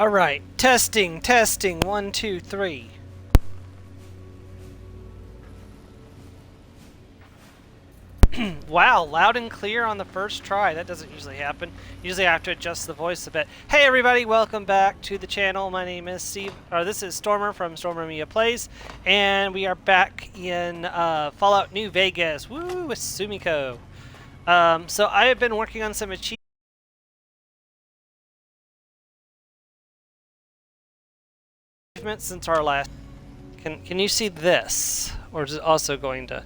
Alright, testing, testing, 1, 2, 3. Wow, loud and clear on the first try. That doesn't usually happen. Usually I have to adjust the voice a bit. Hey everybody, welcome back to the channel. My name is Steve, or this is Stormer from Stormer Media Plays, and we are back in Fallout New Vegas. Woo, with Sumiko. So I have been working on some achievements since our last. Can you see this, or is it also going to?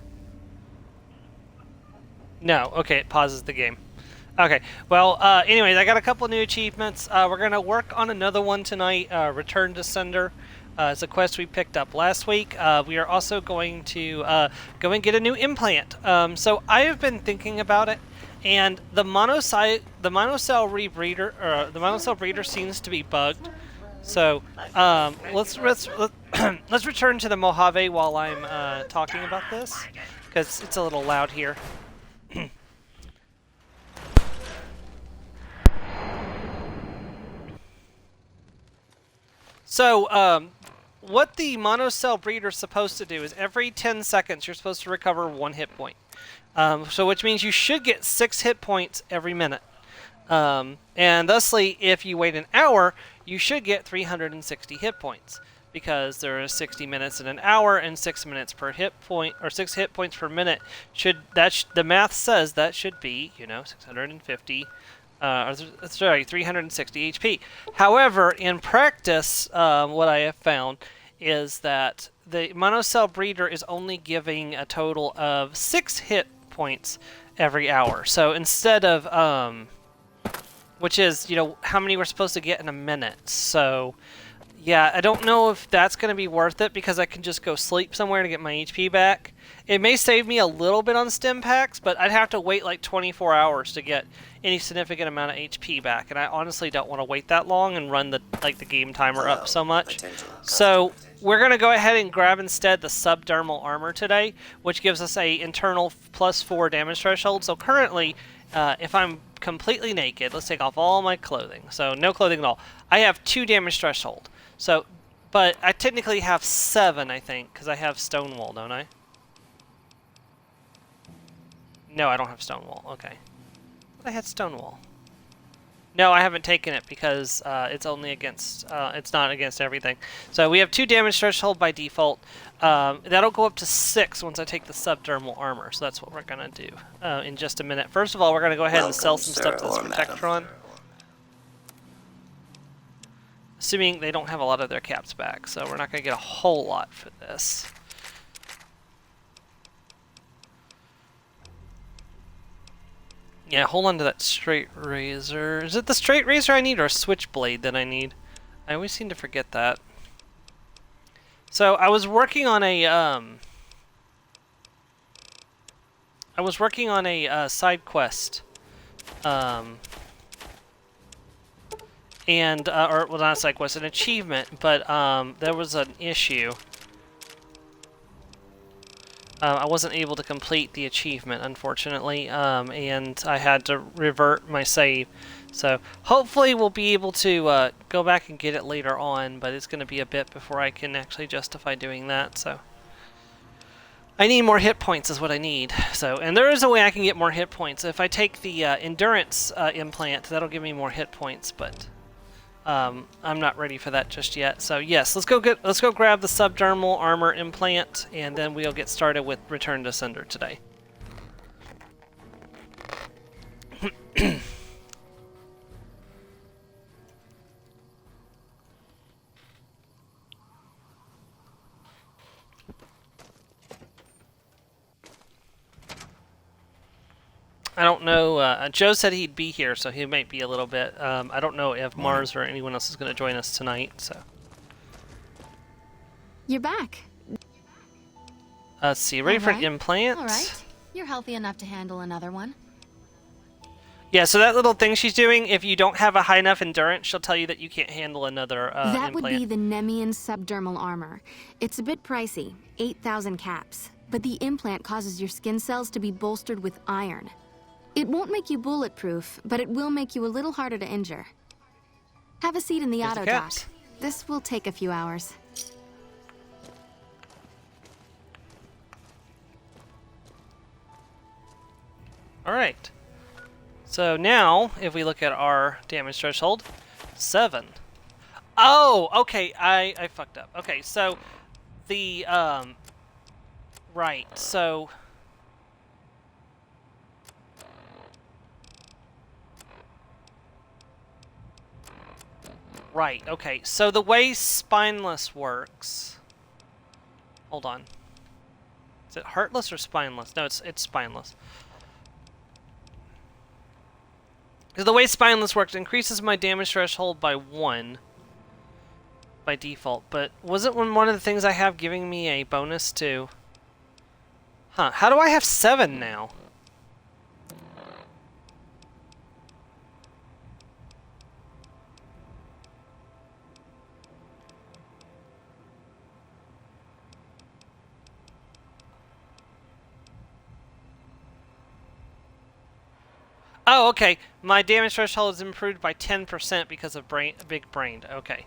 No. Okay, it pauses the game. Okay. Well, anyways, I got a couple new achievements. We're gonna work on another one tonight. Return to Sender. It's a quest we picked up last week. We are also going to go and get a new implant. So I have been thinking about it, and the monocell breeder seems to be bugged. So let's let's return to the Mojave while I'm talking about this, because it's a little loud here. So, what the monocell breeder is supposed to do is every 10 seconds you're supposed to recover 1 hit point. So which means you should get 6 hit points every minute. And thusly, if you wait an hour, you should get 360 hit points. Because there are 60 minutes in an hour and 6 minutes per hit point, or 6 hit points per minute. The math says that should be, 650. Sorry, 360 HP. However, in practice, what I have found is that the monocell breeder is only giving a total of 6 hit points every hour. So instead of, which is, how many we're supposed to get in a minute. So, yeah, I don't know if that's going to be worth it because I can just go sleep somewhere to get my HP back. It may save me a little bit on stim packs, but I'd have to wait like 24 hours to get any significant amount of HP back, and I honestly don't want to wait that long and run the game timer up so much. So we're going to go ahead and grab instead the subdermal armor today, which gives us a internal +4 damage threshold. So currently, if I'm completely naked, let's take off all my clothing, so no clothing at all, I have 2 damage threshold. So, but I technically have 7, I think, because I have Stonewall, don't I? No, I don't have Stonewall. Okay. I had Stonewall. No, I haven't taken it because it's only against, it's not against everything. So we have 2 damage threshold by default. That'll go up to 6 once I take the subdermal armor. So that's what we're going to do in just a minute. First of all, we're going to go ahead and sell some stuff to this Protectron. Assuming they don't have a lot of their caps back, so we're not going to get a whole lot for this. Yeah, hold on to that straight razor. Is it the straight razor I need or a switchblade that I need? I always seem to forget that. So I was working on a side quest. Or well, not a side quest, an achievement, but there was an issue. I wasn't able to complete the achievement, unfortunately, and I had to revert my save. So hopefully we'll be able to go back and get it later on, but it's going to be a bit before I can actually justify doing that. So I need more hit points is what I need. So, and there is a way I can get more hit points. If I take the endurance implant, that'll give me more hit points, but I'm not ready for that just yet. So yes, let's go grab the subdermal armor implant, and then we'll get started with Return to Sender today. I don't know, Joe said he'd be here, so he might be a little bit. I don't know if Mars or anyone else is going to join us tonight, so. You're back. Let's see, ready for an implant? Alright, you're healthy enough to handle another one. Yeah, so that little thing she's doing, if you don't have a high enough endurance, she'll tell you that you can't handle another That implant. would be the Nemean subdermal armor. It's a bit pricey, 8,000 caps, but the implant causes your skin cells to be bolstered with iron. It won't make you bulletproof, but it will make you a little harder to injure. Have a seat in the Here's the auto dock. caps. This will take a few hours. Alright. So now, if we look at our damage threshold, 7. Oh, okay, I fucked up. Okay, so the, right, so... Right, okay, so the way Spineless works... Hold on. Is it Heartless or Spineless? No, it's Spineless. The way Spineless works increases my damage threshold by 1 by default, but wasn't one of the things I have giving me a bonus to... Huh, how do I have 7 now? Oh, okay. My damage threshold is improved by 10% because of big brained. Okay.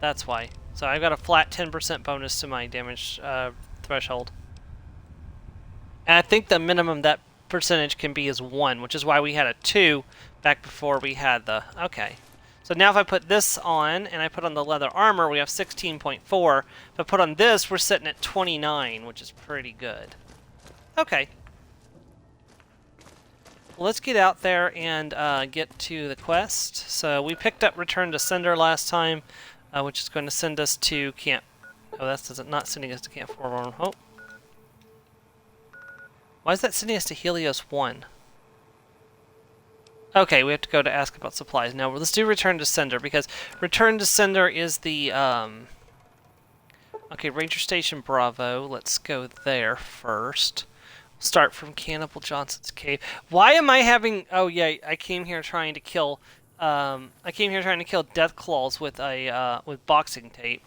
That's why. So I've got a flat 10% bonus to my damage threshold. And I think the minimum that percentage can be is 1, which is why we had a 2 back before we had the... Okay. So now if I put this on, and I put on the leather armor, we have 16.4. If I put on this, we're sitting at 29, which is pretty good. Okay. Let's get out there and get to the quest. So we picked up Return to Sender last time, which is going to send us to Camp... Oh, that's not sending us to Camp 4. Oh. Why is that sending us to Helios 1? Okay, we have to go to ask about supplies. Now, let's do Return to Sender, because Return to Sender is the... Okay, Ranger Station Bravo. Let's go there first. Start from Cannibal Johnson's cave. Why am I having... Oh, yeah, I came here trying to kill... I came here trying to kill Death Claws with a, with boxing tape.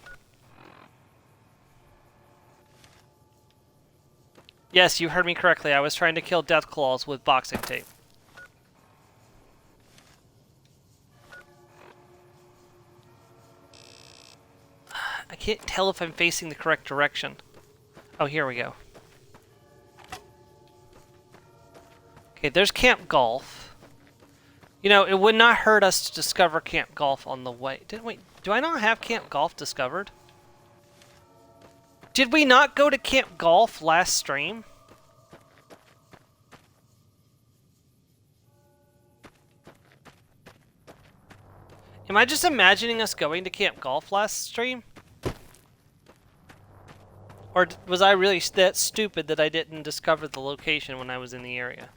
Yes, you heard me correctly. I was trying to kill Death Claws with boxing tape. I can't tell if I'm facing the correct direction. Oh, here we go. Okay, there's Camp Golf. You know, it would not hurt us to discover Camp Golf on the way. Do I not have Camp Golf discovered? Did we not go to Camp Golf last stream? Am I just imagining us going to Camp Golf last stream? Or was I really that stupid that I didn't discover the location when I was in the area?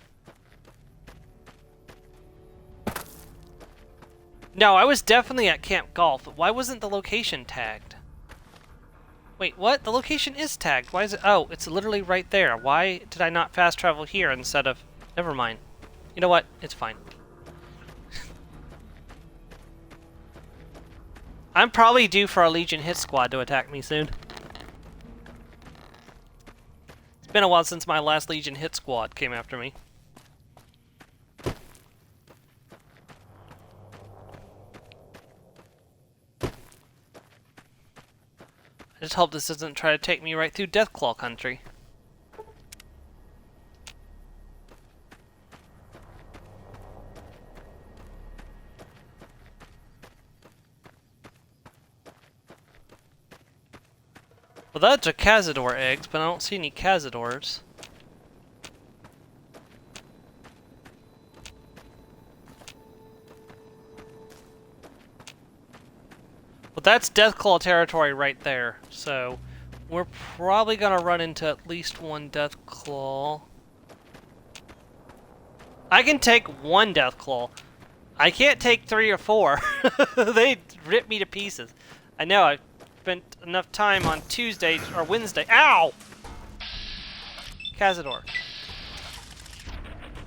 No, I was definitely at Camp Golf, but why wasn't the location tagged? Wait, what? The location is tagged. Why is it? Oh, it's literally right there. Why did I not fast travel here instead of... Never mind. You know what? It's fine. I'm probably due for a Legion hit squad to attack me soon. It's been a while since my last Legion hit squad came after me. I just hope this doesn't try to take me right through Deathclaw country. Well, that's a Cazador eggs, but I don't see any Cazadors. Well, that's Deathclaw territory right there, so we're probably gonna run into at least one Deathclaw. I can take one Deathclaw. I can't take 3 or 4. They rip me to pieces. I know, I spent enough time on Tuesday or Wednesday. Ow! Cazador.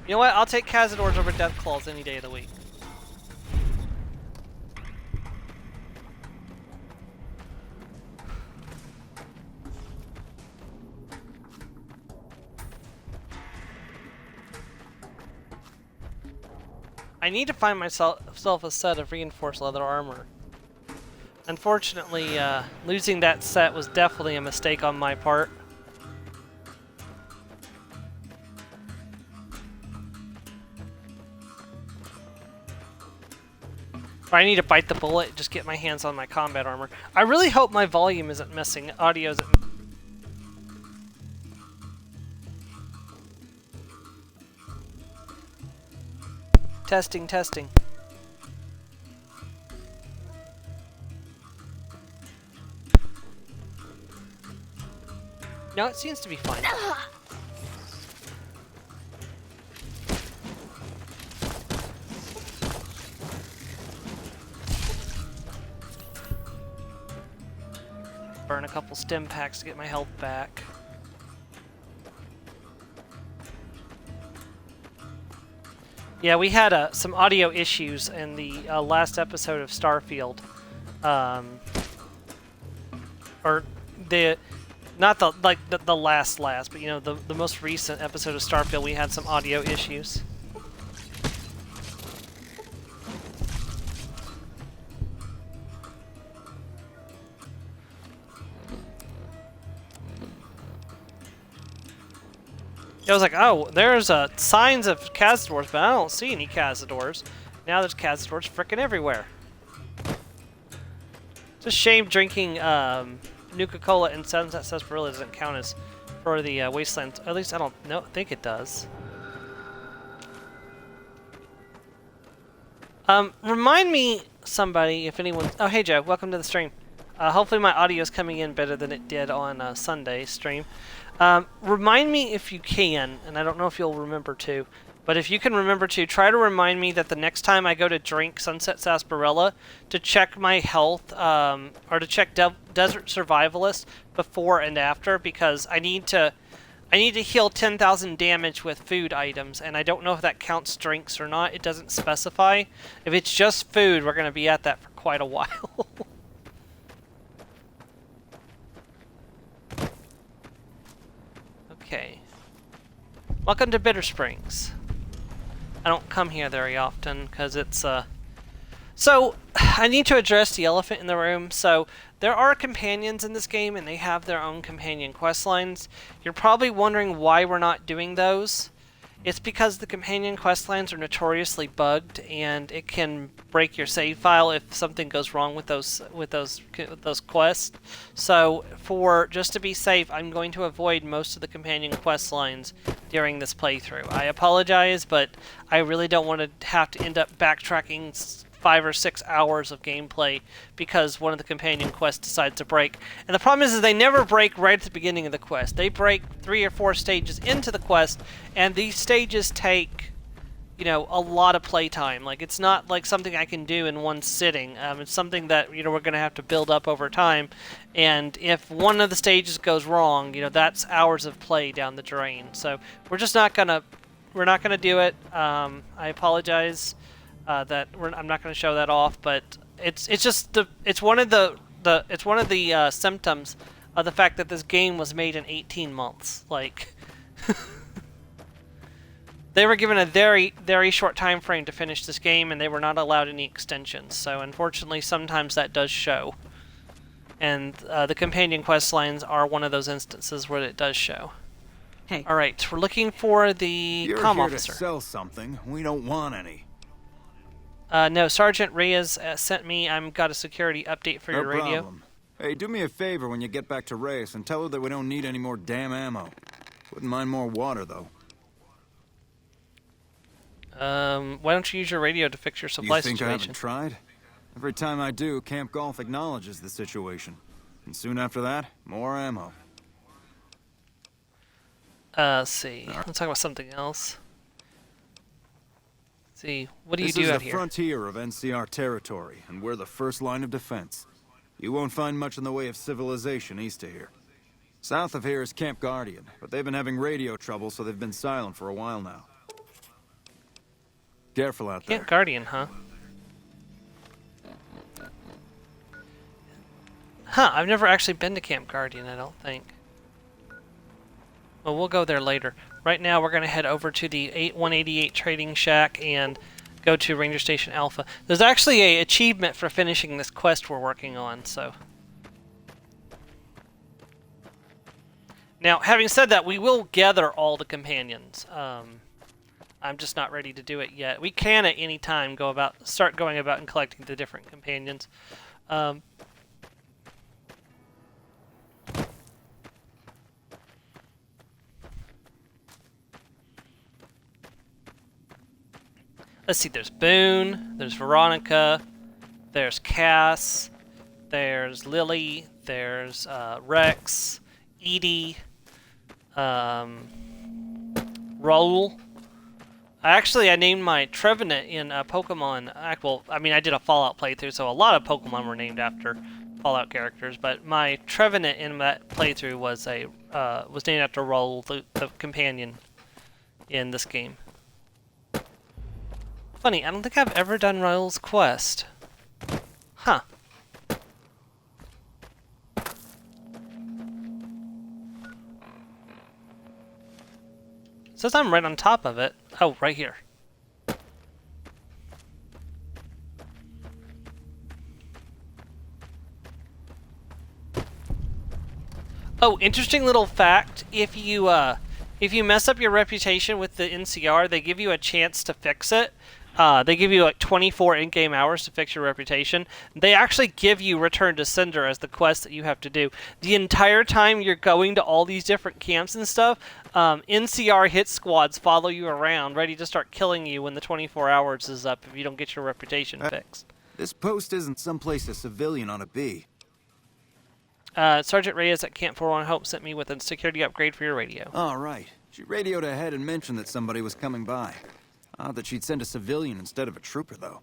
You know what? I'll take Cazadors over Deathclaws any day of the week. I need to find myself a set of reinforced leather armor. Unfortunately, losing that set was definitely a mistake on my part. I need to bite the bullet, just get my hands on my combat armor. I really hope my volume isn't missing, audio isn't. Testing, testing. No, it seems to be fine. Burn a couple stim packs to get my health back. Yeah, we had some audio issues in the last episode of Starfield. Or the... Not the the last, but you know, the most recent episode of Starfield, we had some audio issues. I was like, oh, there's signs of Cazadors, but I don't see any Cazadors. Now there's Cazadors frickin' everywhere. It's a shame drinking Nuka-Cola and Sunset Sarsaparilla doesn't count as for the Wasteland. At least I don't think it does. Remind me, somebody, if anyone... Oh, hey, Joe. Welcome to the stream. Hopefully my audio is coming in better than it did on Sunday's stream. Remind me if you can, and I don't know if you'll remember to, but if you can remember to, try to remind me that the next time I go to drink Sunset Sarsaparilla, to check my health, or to check Desert Survivalist before and after, because I need to heal 10,000 damage with food items, and I don't know if that counts drinks or not. It doesn't specify. If it's just food, we're going to be at that for quite a while. Okay. Welcome to Bitter Springs. I don't come here very often because it's So, I need to address the elephant in the room. So, there are companions in this game and they have their own companion quest lines. You're probably wondering why we're not doing those. It's because the companion quest lines are notoriously bugged and it can break your save file if something goes wrong with those quests. So, just to be safe, I'm going to avoid most of the companion quest lines during this playthrough. I apologize, but I really don't want to have to end up backtracking 5 or 6 hours of gameplay because one of the companion quests decides to break. And the problem is they never break right at the beginning of the quest. They break 3 or 4 stages into the quest, and these stages take, you know, a lot of playtime. Like, it's not like something I can do in one sitting. It's something that, you know, we're going to have to build up over time. And if one of the stages goes wrong, you know, that's hours of play down the drain. So we're just not gonna do it. I apologize. That I'm not going to show that off, but it's just it's one of the symptoms of the fact that this game was made in 18 months. Like, they were given a very, very short time frame to finish this game, and they were not allowed any extensions. So unfortunately, sometimes that does show. And the companion quest lines are one of those instances where it does show. Hey. All right, we're looking for the comm You're here officer. to sell something. We don't want any. No, Sergeant Reyes sent me. I've got a security update for No your radio. problem. Hey, do me a favor when you get back to Reyes and tell her that we don't need any more damn ammo. Wouldn't mind more water, though. Why don't you use your radio to fix your supply You think I situation? haven't tried? Every time I do, Camp Golf acknowledges the situation. And soon after that, more ammo. Let's see. Let's talk about something else. See, what do you do out This is the here? frontier of NCR territory, and we're the first line of defense. You won't find much in the way of civilization east of here. South of here is Camp Guardian, but they've been having radio trouble, so they've been silent for a while now. Careful out there. Camp Guardian, huh? Huh, I've never actually been to Camp Guardian, I don't think. Well, we'll go there later. Right now, we're going to head over to the 188 Trading Shack and go to Ranger Station Alpha. There's actually a achievement for finishing this quest we're working on, so. Now, having said that, we will gather all the companions. I'm just not ready to do it yet. We can at any time start going about and collecting the different companions. Let's see, there's Boone, there's Veronica, there's Cass, there's Lily, there's Rex, Edie, Raoul. Actually, I named my Trevenant in Pokemon. Well, I mean, I did a Fallout playthrough, so a lot of Pokemon were named after Fallout characters. But my Trevenant in that playthrough was named after Raoul, the companion in this game. Funny, I don't think I've ever done Raoul's quest. Huh. Says I'm right on top of it. Oh, right here. Oh, interesting little fact. If you mess up your reputation with the NCR, they give you a chance to fix it. They give you like 24 in-game hours to fix your reputation. They actually give you Return to Cinder as the quest that you have to do. The entire time you're going to all these different camps and stuff, NCR hit squads follow you around, ready to start killing you when the 24 hours is up if you don't get your reputation fixed. This post isn't someplace a civilian ought to be. Sergeant Reyes at Camp 401 Hope sent me with a security upgrade for your radio. All right. She radioed ahead and mentioned that somebody was coming by. Odd that she'd send a civilian instead of a trooper, though.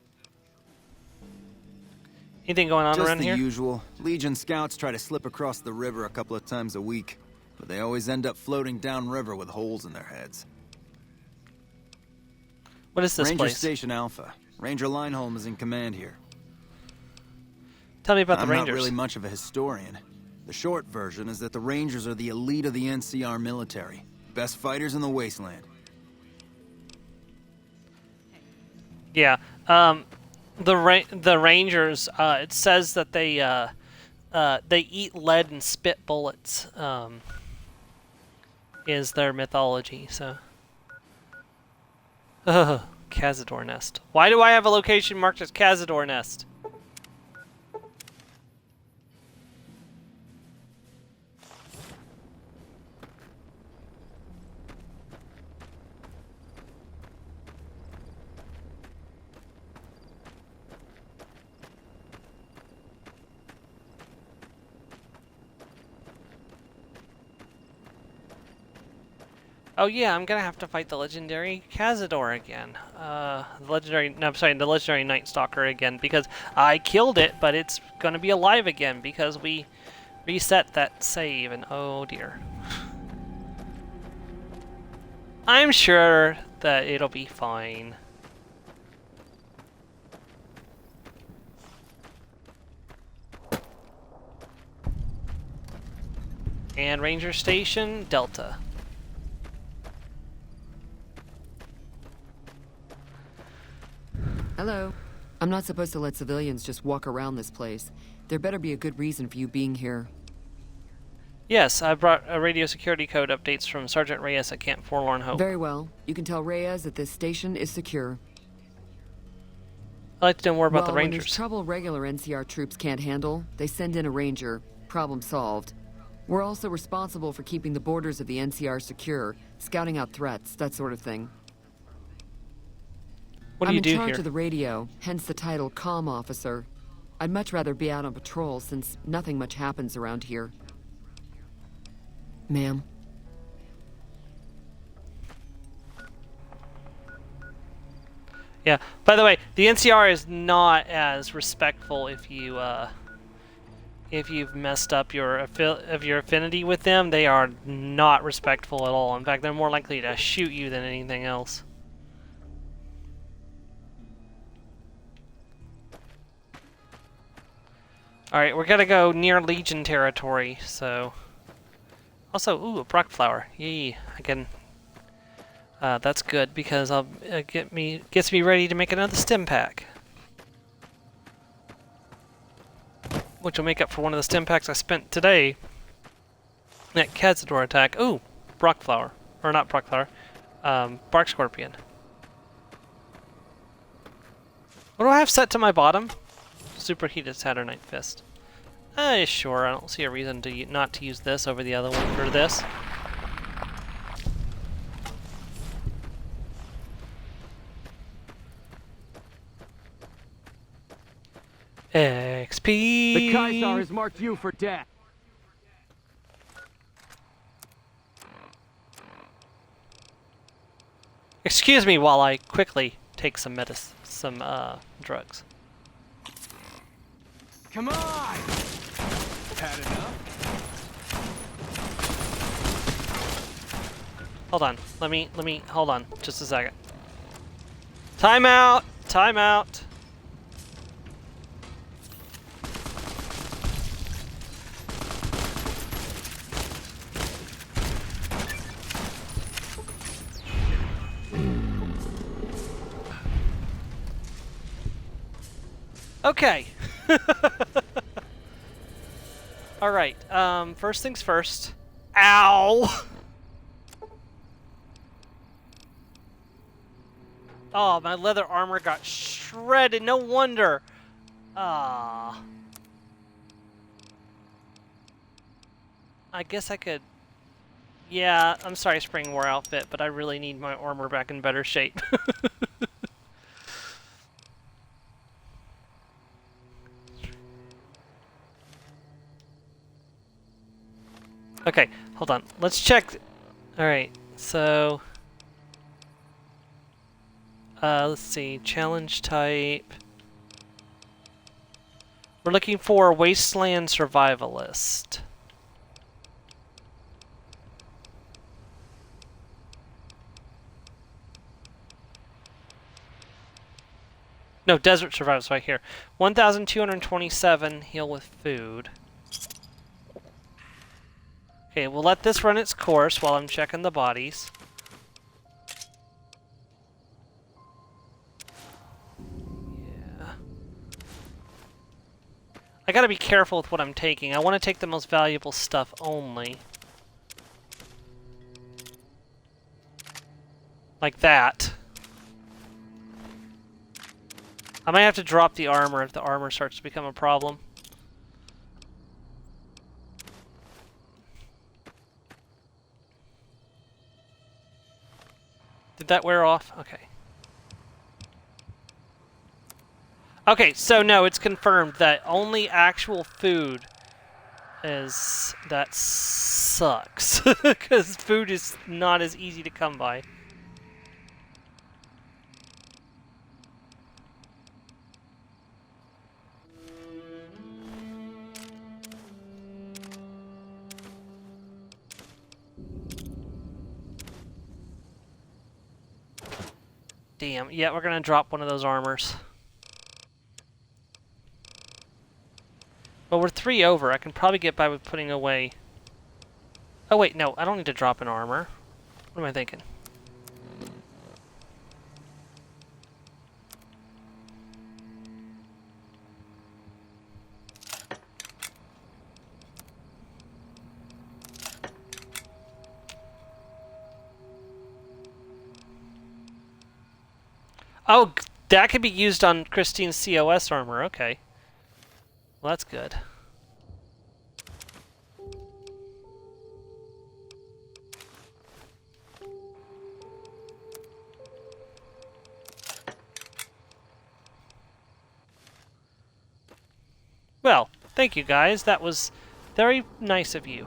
Anything going on around here? Just the usual. Legion scouts try to slip across the river a couple of times a week, but they always end up floating downriver with holes in their heads. What is this Ranger place? Station Alpha. Ranger Lineholm is in command here. Tell me about the I'm Rangers. not really much of a historian. The short version is that the Rangers are the elite of the NCR military. Best fighters in the wasteland. Yeah, the Rangers. It says that they eat lead and spit bullets. Is their mythology? So, Cazador Nest. Why do I have a location marked as Cazador Nest? Oh yeah, I'm gonna have to fight the legendary Cazador again. The legendary Night Stalker again, because I killed it, but it's gonna be alive again because we reset that save, and oh dear. I'm sure that it'll be fine. And Ranger Station, Delta. Hello. I'm not supposed to let civilians just walk around this place. There better be a good reason for you being here. Yes, I brought a radio security code updates from Sergeant Reyes at Camp Forlorn Hope. Very well. You can tell Reyes that this station is secure. I'd like to know more about the When there's Rangers. trouble regular NCR troops can't handle, they send in a ranger. Problem solved. We're also responsible for keeping the borders of the NCR secure, scouting out threats, that sort of thing. What do you do I'm in charge here? of the radio, hence the title Comm Officer. I'd much rather be out on patrol since nothing much happens around here. Ma'am. Yeah. By the way, the NCR is not as respectful if you've messed up your affinity with them. They are not respectful at all. In fact, they're more likely to shoot you than anything else. Alright, we're gonna go near Legion territory, so... Also, ooh, a Brock flower. Yay, I can That's good because I'll gets me ready to make another stim pack, which will make up for one of the stim packs I spent today. That Cazador attack. Ooh, Brock flower, or not Brock flower, Bark Scorpion. What do I have set to my bottom? Superheated Saturnite Fist. Sure. I don't see a reason to not to use this over the other one for this. XP. The Kaiser has marked you for death. Excuse me while I quickly take some drugs. Come on! Had enough? Hold on. Let me hold on just a second. Time out. Time out. Okay. All right. First things first. Ow. Oh, my leather armor got shredded. No wonder. Ah. I guess I could. Yeah, I'm sorry, Spring War outfit, but I really need my armor back in better shape. Okay, hold on. Let's check. Alright, so... let's see. Challenge type. We're looking for a Wasteland Survivalist. No, Desert Survivalist right here. 1,227 heal with food. Okay, we'll let this run its course while I'm checking the bodies. Yeah. I gotta be careful with what I'm taking. I want to take the most valuable stuff only. Like that. I might have to drop the armor if the armor starts to become a problem. Did that wear off? Okay. Okay, so no, it's confirmed that only actual food is... That sucks. Because food is not as easy to come by. Damn, yeah, we're gonna drop one of those armors. Well, we're 3 over. I can probably get by with putting away... Oh wait, no, I don't need to drop an armor. What am I thinking? Oh, that could be used on Christine's COS armor. Okay. Well, that's good. Well, thank you guys. That was very nice of you.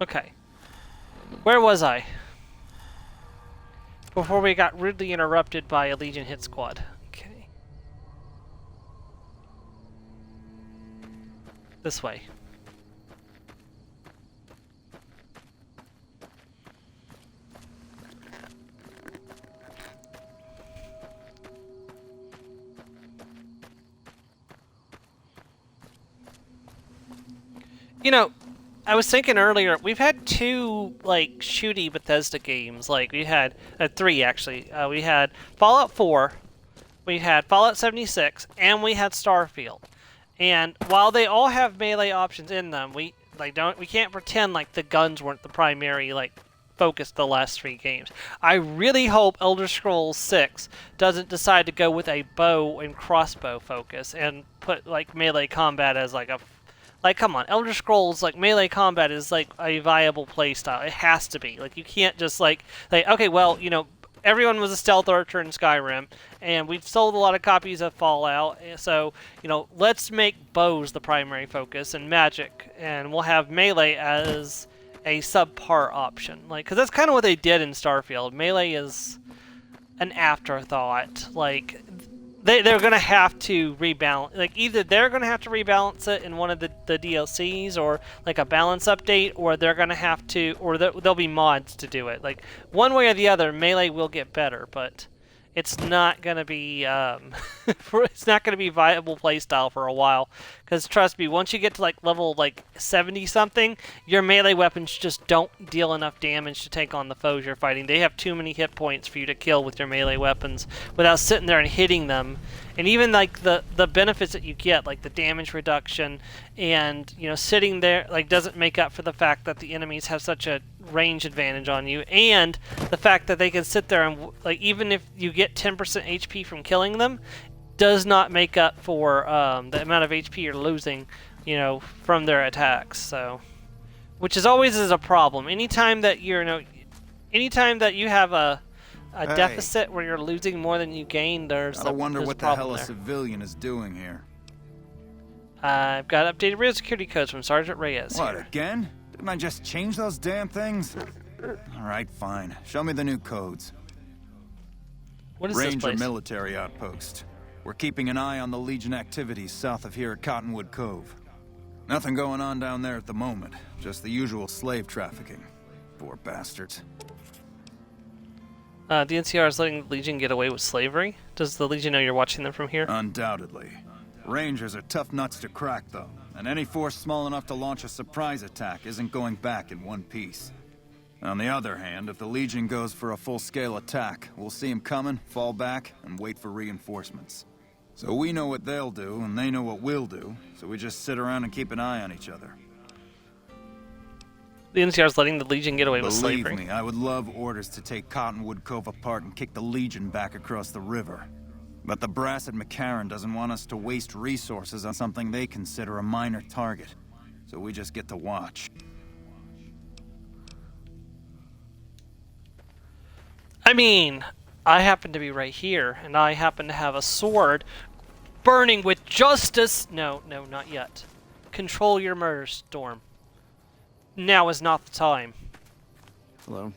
Okay. Where was I? before we got rudely interrupted by a Legion hit squad. Okay. This way. You know, I was thinking earlier, we've had two, like, shooty Bethesda games. Like, we had, three, actually. We had Fallout 4, we had Fallout 76, and we had Starfield. And while they all have melee options in them, we can't pretend like the guns weren't the primary, like, focus the last three games. I really hope Elder Scrolls 6 doesn't decide to go with a bow and crossbow focus and put, like, melee combat as, like, a... Like, come on, Elder Scrolls, like, melee combat is, like, a viable playstyle. It has to be. Like, you can't just, like, okay, well, you know, everyone was a stealth archer in Skyrim, and we've sold a lot of copies of Fallout, so, you know, let's make bows the primary focus and magic, and we'll have melee as a subpar option. Like, because that's kind of what they did in Starfield. Melee is an afterthought. Like... They're going to have to rebalance, like, either they're going to have to rebalance it in one of the DLCs or, like, a balance update, or they're going to have to, or there'll be mods to do it. Like, one way or the other, Melee will get better, but it's not going to be, it's not going to be viable playstyle for a while. Because, trust me, once you get to, like, level, like, 70-something, your melee weapons just don't deal enough damage to take on the foes you're fighting. They have too many hit points for you to kill with your melee weapons without sitting there and hitting them. And even, like, the benefits that you get, like the damage reduction and, you know, sitting there, like, doesn't make up for the fact that the enemies have such a range advantage on you, and the fact that they can sit there and, like, even if you get 10% HP from killing them, does not make up for the amount of HP you're losing, you know, from their attacks. So, which is always a problem. Anytime that you're, you know, anytime that you have a deficit where you're losing more than you gain, there's I wonder there's what a the problem hell a there. civilian is doing here. I've got updated real security codes from Sergeant Reyes. What, Here. again? Didn't I just change those damn things? Alright, fine. Show me the new codes. What is this Ranger place? military outpost. We're keeping an eye on the Legion activities south of here at Cottonwood Cove. Nothing going on down there at the moment. Just the usual slave trafficking. Poor bastards. The NCR is letting the Legion get away with slavery. Does the Legion know you're watching them from here? Undoubtedly. Rangers are tough nuts to crack, though. And any force small enough to launch a surprise attack isn't going back in one piece. On the other hand, if the Legion goes for a full-scale attack, we'll see them coming, fall back, and wait for reinforcements. So we know what they'll do, and they know what we'll do, so we just sit around and keep an eye on each other. The NCR is letting the Legion get away with Believe slavery. me, I would love orders to take Cottonwood Cove apart and kick the Legion back across the river. But the brass at McCarran doesn't want us to waste resources on something they consider a minor target. So we just get to watch. I mean, I happen to be right here, and I happen to have a sword burning with justice. No, not yet. Control your murder, Storm. Now is not the time. Hello.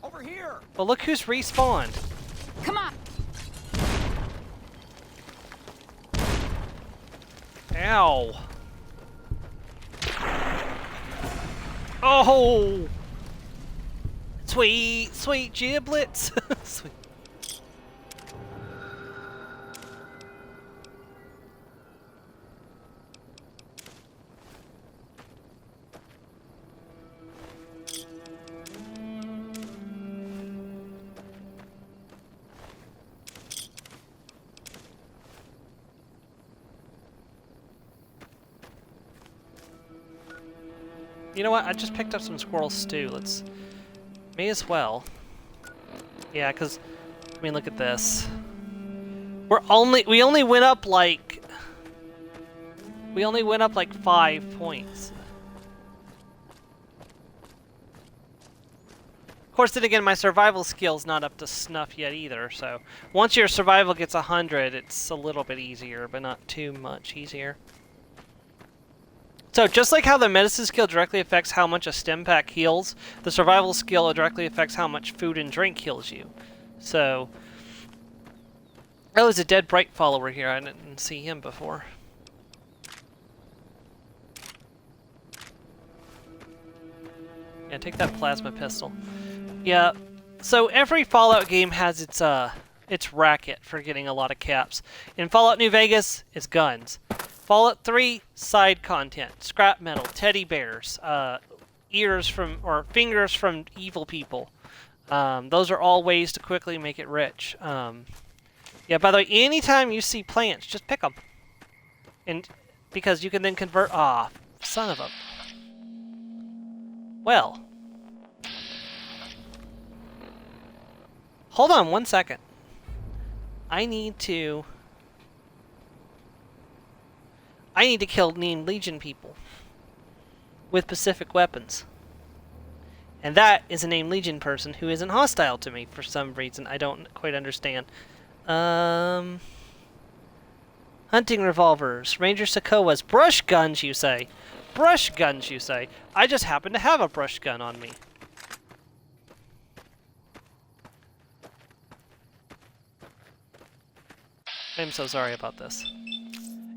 Over here! But look who's respawned. Come on! Ow. Oh! Sweet, sweet giblets. Sweet. You know what? I just picked up some squirrel stew. May as well. Yeah, because I mean, look at this. We only went up like 5 points. course, then again, my survival skill's not up to snuff yet either, so once your survival gets 100, it's a little bit easier, but not too much easier. So, just like how the medicine skill directly affects how much a stim pack heals, the survival skill directly affects how much food and drink heals you. So... Oh, there's a dead bright follower here. I didn't see him before. Yeah, take that plasma pistol. Yeah, so every Fallout game has its racket for getting a lot of caps. In Fallout New Vegas, it's guns. Fallout 3, side content, scrap metal, teddy bears, ears from, or fingers from evil people. Those are all ways to quickly make it rich. Yeah, by the way, anytime you see plants, just pick them. And because you can then convert... Ah, son of a... Well. Hold on 1 second. I need to kill named Legion people with Pacific weapons. And that is a named Legion person who isn't hostile to me for some reason. I don't quite understand. Hunting revolvers, Ranger Sokoas, brush guns, you say? Brush guns, you say? I just happen to have a brush gun on me. I'm so sorry about this.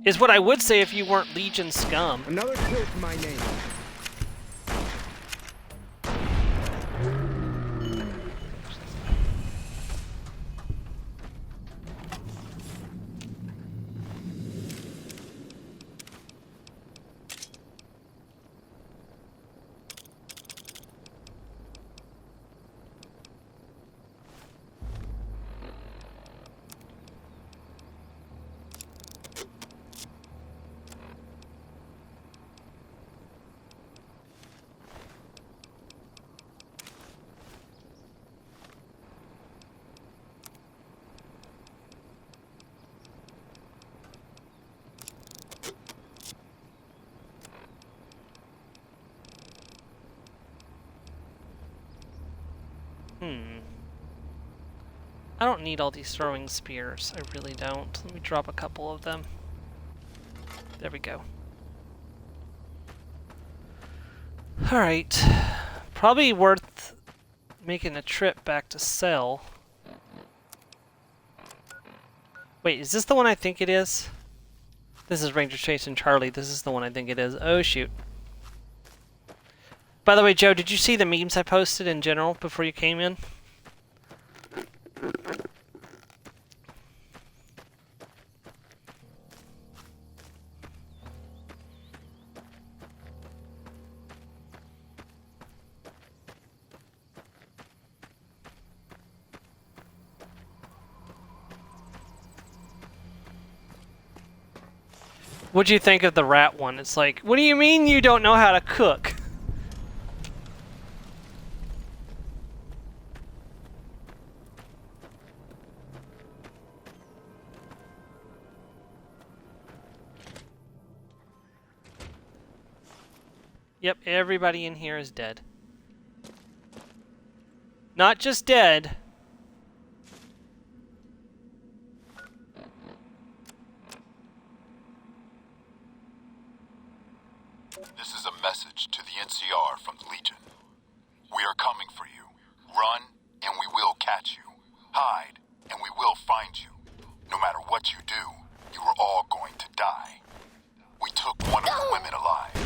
Is what I would say if you weren't Legion scum. Another kill to my name. I don't need all these throwing spears. I really don't. Let me drop a couple of them. There we go. Alright. Probably worth making a trip back to Cell. Wait, is this the one I think it is? This is Ranger Chase and Charlie. This is the one I think it is. Oh, shoot. By the way, Joe, did you see the memes I posted in general before you came in? What'd you think of the rat one? It's like, what do you mean you don't know how to cook? Yep, everybody in here is dead. Not just dead. This is a message to the NCR from the Legion. We are coming for you. Run, and we will catch you. Hide, and we will find you. No matter what you do, you are all going to die. We took one of the women alive.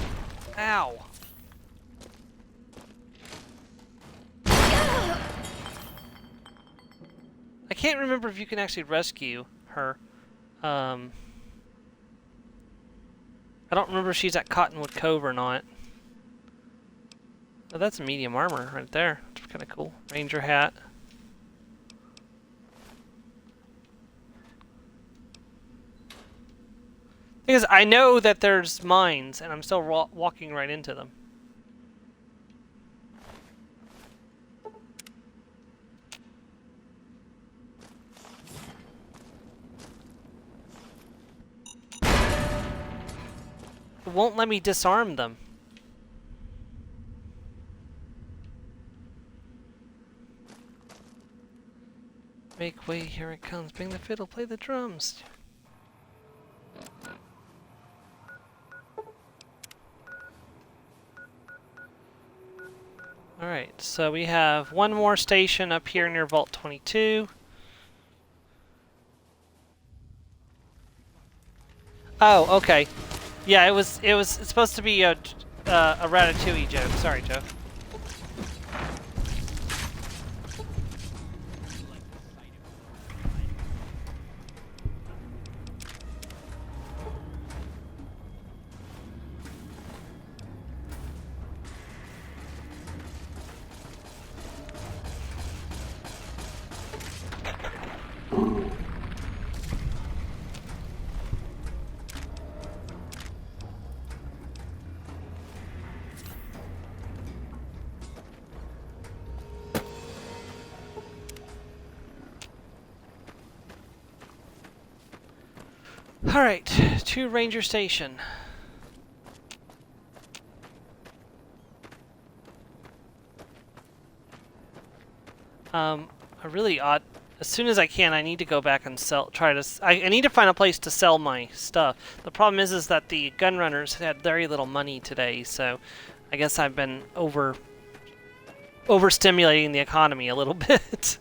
Ow. I can't remember if you can actually rescue her. I don't remember if she's at Cottonwood Cove or not. Oh, that's medium armor right there. It's kind of cool. Ranger hat. Thing is, I know that there's mines, and I'm still walking right into them. It won't let me disarm them. Make way, here it comes. Bring the fiddle, play the drums. Alright, so we have one more station up here near Vault 22. Oh, okay. Yeah, it's supposed to be a Ratatouille joke. Sorry, Joe. Alright, to Ranger Station. A really odd... As soon as I can, I need to go back and I need to find a place to sell my stuff. The problem is that the gun runners had very little money today, so I guess I've been overstimulating the economy a little bit.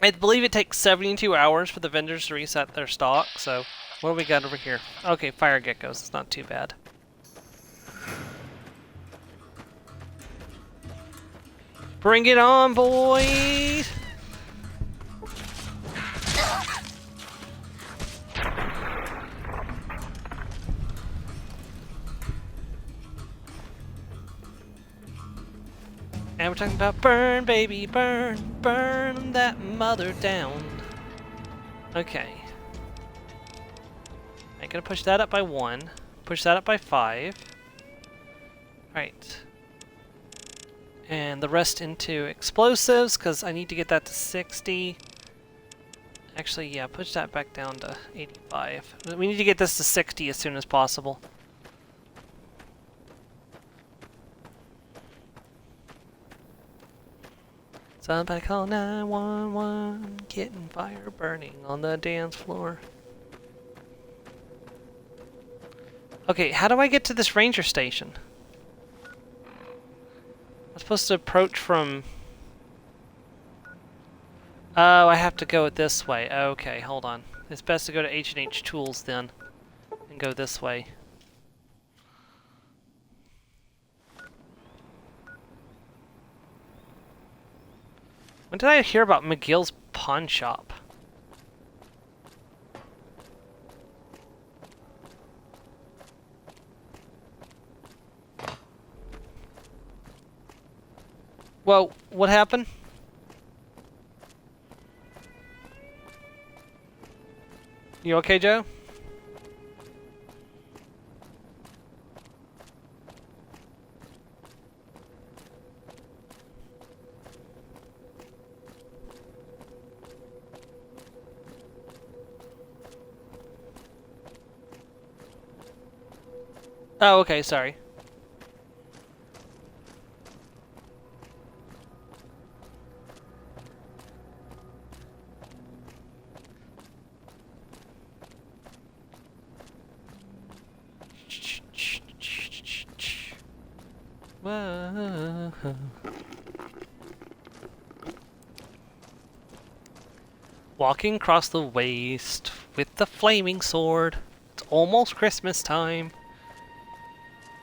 I believe it takes 72 hours for the vendors to reset their stock, so what do we got over here? Okay, fire geckos, it's not too bad. Bring it on, boys! And we're talking about burn, baby, burn, burn that mother down. Okay. I'm gonna push that up by 1, push that up by 5. Right. And the rest into explosives, because I need to get that to 60. Actually, yeah, push that back down to 85. We need to get this to 60 as soon as possible. Somebody call 911, getting fire burning on the dance floor. Okay, how do I get to this ranger station? I'm supposed to approach from... Oh, I have to go this way. Okay, hold on. It's best to go to H&H Tools then, and go this way. When did I hear about McGill's pawn shop? Whoa, what happened? You okay, Joe? Oh, okay, sorry. Whoa. Walking across the waste with the flaming sword. It's almost Christmas time.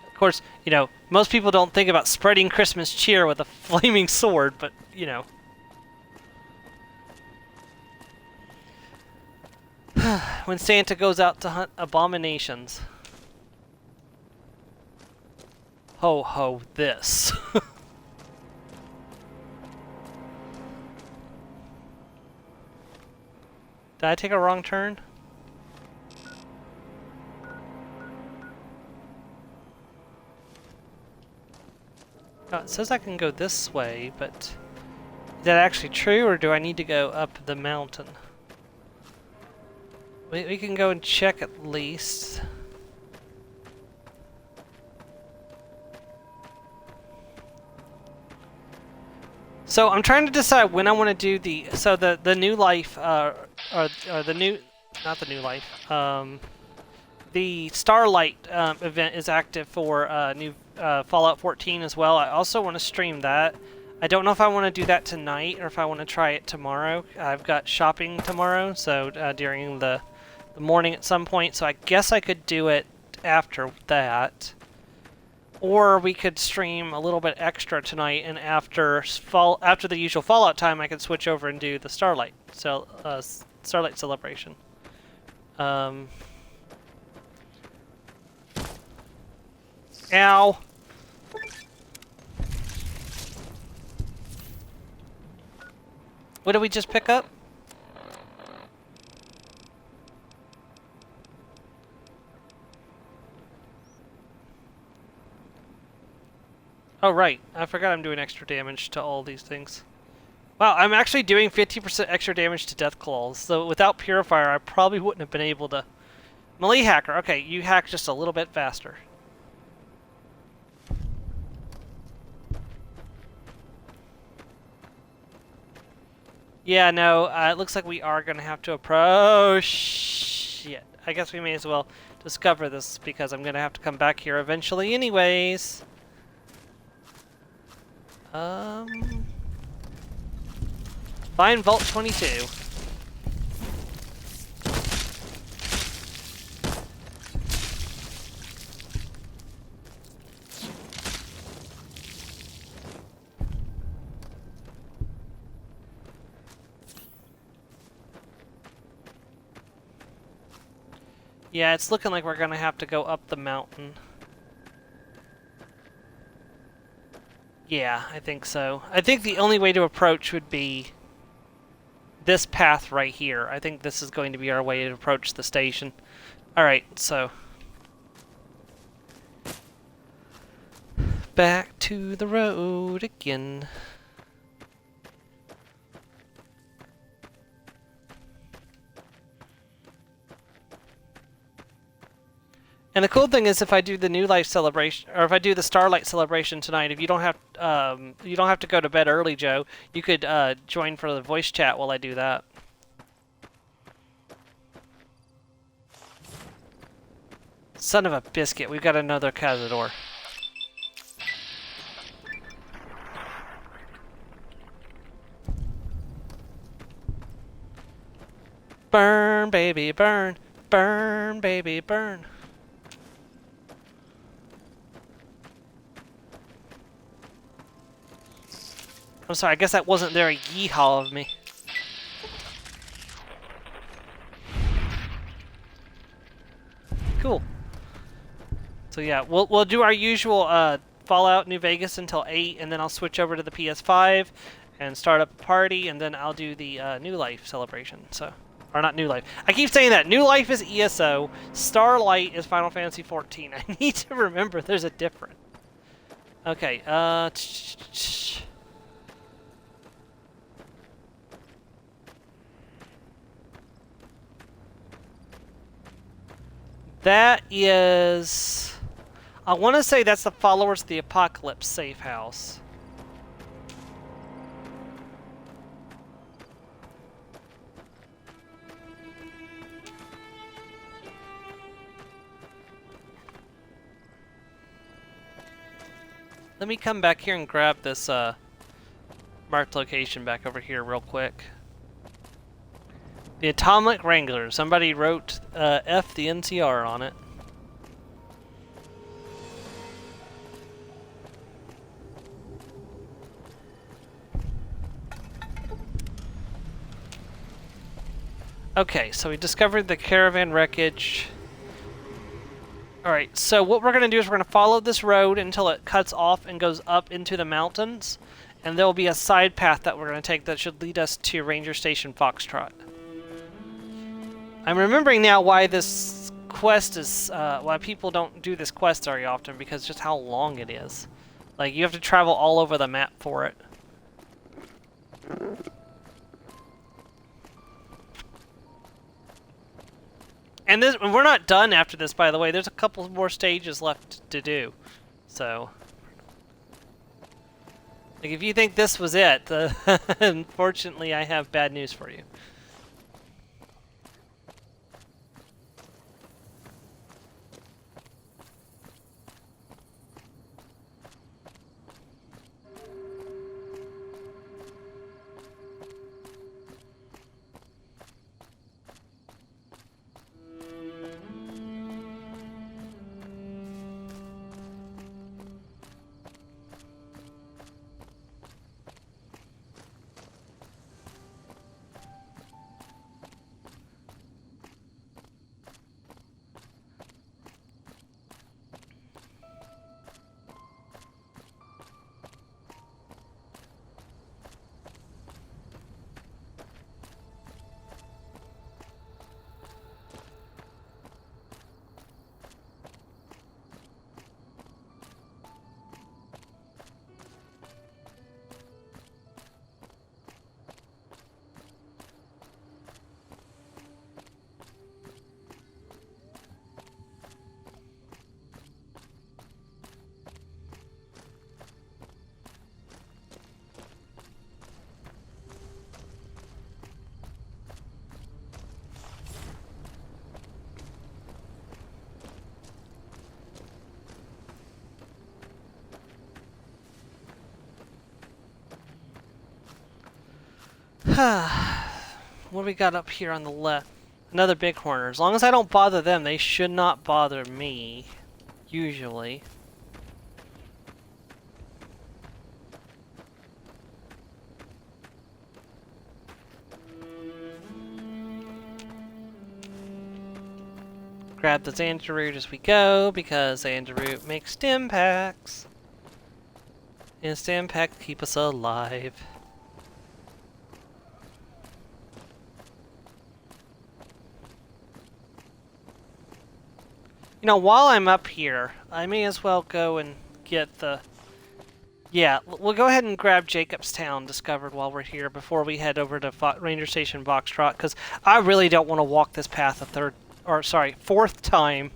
Of course, you know, most people don't think about spreading Christmas cheer with a flaming sword, but, you know. When Santa goes out to hunt abominations. Ho ho this. Did I take a wrong turn? Oh, it says I can go this way, but is that actually true, or do I need to go up the mountain? We can go and check at least. So I'm trying to decide when I want to do the new life, or the new, not the new life, the Starlight event is active for new Fallout 14 as well. I also want to stream that. I don't know if I want to do that tonight or if I want to try it tomorrow. I've got shopping tomorrow, so during the morning at some point. So I guess I could do it after that. Or we could stream a little bit extra tonight, and after the usual Fallout time, I could switch over and do the Starlight Starlight celebration. Ow! What did we just pick up? Oh, right. I forgot I'm doing extra damage to all these things. Wow, I'm actually doing 50% extra damage to Death Claws, so without Purifier, I probably wouldn't have been able to... Melee Hacker. Okay, you hack just a little bit faster. Yeah, no, it looks like we are going to have to approach... Shit. I guess we may as well discover this, because I'm going to have to come back here eventually anyways. Find Vault 22. Yeah, it's looking like we're gonna have to go up the mountain. Yeah, I think so. I think the only way to approach would be this path right here. I think this is going to be our way to approach the station. Alright, so... back to the road again. And the cool thing is, if I do the New Life celebration, or if I do the Starlight celebration tonight, if you don't have to go to bed early, Joe, you could join for the voice chat while I do that. Son of a biscuit, we've got another cazador. Burn, baby, burn. Burn, baby, burn. I'm sorry, I guess that wasn't very yeehaw of me. Cool. So yeah, we'll do our usual Fallout New Vegas until 8, and then I'll switch over to the PS5 and start up a party, and then I'll do the New Life celebration. So, or not New Life. I keep saying that. New Life is ESO. Starlight is Final Fantasy 14. I need to remember there's a difference. Okay, that is... I want to say that's the Followers of the Apocalypse safe house. Let me come back here and grab this marked location back over here real quick. The Atomic Wrangler. Somebody wrote F the NCR on it. Okay, so we discovered the caravan wreckage. Alright, so what we're going to do is we're going to follow this road until it cuts off and goes up into the mountains. And there will be a side path that we're going to take that should lead us to Ranger Station Foxtrot. I'm remembering now why this quest is, why people don't do this quest very often, because just how long it is. Like, you have to travel all over the map for it. And we're not done after this, by the way. There's a couple more stages left to do. So... Like, if you think this was it, unfortunately, I have bad news for you. What do we got up here on the left? Another bighorner. As long as I don't bother them, they should not bother me. Usually. Grab the Xandaroot as we go, because Xandaroot makes stim packs. And stim packs keep us alive. You know, while I'm up here, I may as well go and get the... Yeah, we'll go ahead and grab Jacobstown discovered while we're here before we head over to Ranger Station Foxtrot, because I really don't want to walk this path fourth time,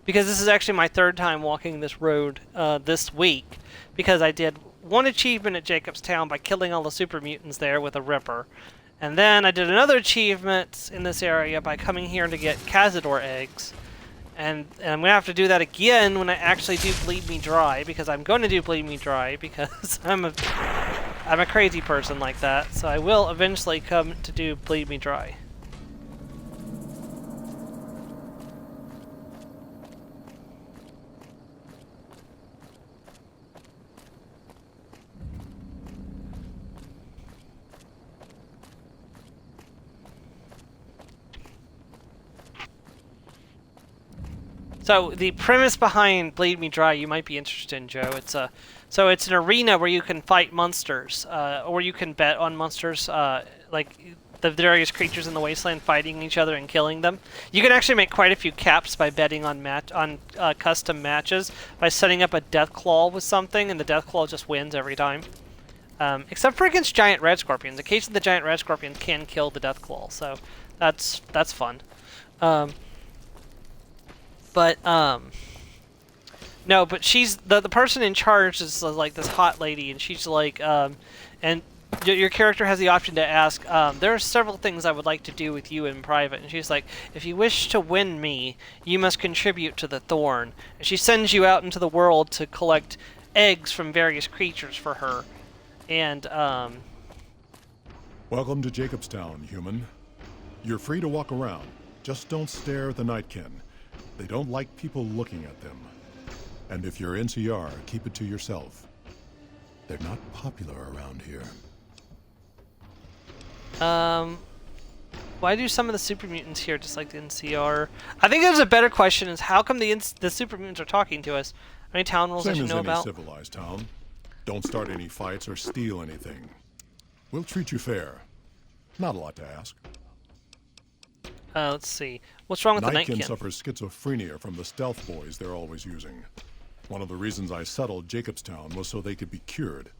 because this is actually my third time walking this road this week, because I did one achievement at Jacobstown by killing all the super mutants there with a Ripper, and then I did another achievement in this area by coming here to get Cazador eggs. And I'm going to have to do that again when I actually do Bleed Me Dry, because I'm going to do Bleed Me Dry, because I'm a crazy person like that. So I will eventually come to do Bleed Me Dry. So the premise behind Bleed Me Dry, you might be interested in, Joe. It's an arena where you can fight monsters, or you can bet on monsters, like the various creatures in the wasteland fighting each other and killing them. You can actually make quite a few caps by betting on custom matches by setting up a death claw with something, and the death claw just wins every time. Except for against giant red scorpions. Occasionally the giant red scorpions can kill the death claw, so that's fun. No, but she's the person in charge is like this hot lady, and she's like, and your character has the option to ask, there are several things I would like to do with you in private, and she's like, if you wish to win me, you must contribute to the Thorn. And she sends you out into the world to collect eggs from various creatures for her, and Welcome to Jacobstown, human. You're free to walk around. Just don't stare at the Nightkin. They don't like people looking at them. And if you're NCR, keep it to yourself. They're not popular around here. Why do some of the super mutants here just like the NCR? I think there's a better question: is how come the super mutants are talking to us? Any town rules I should know about? Same as any civilized town. Don't start any fights or steal anything. We'll treat you fair. Not a lot to ask. Let's see. What's wrong with the Nightkin? Nightkin suffers schizophrenia from the stealth boys they're always using. One of the reasons I settled Jacobstown was so they could be cured.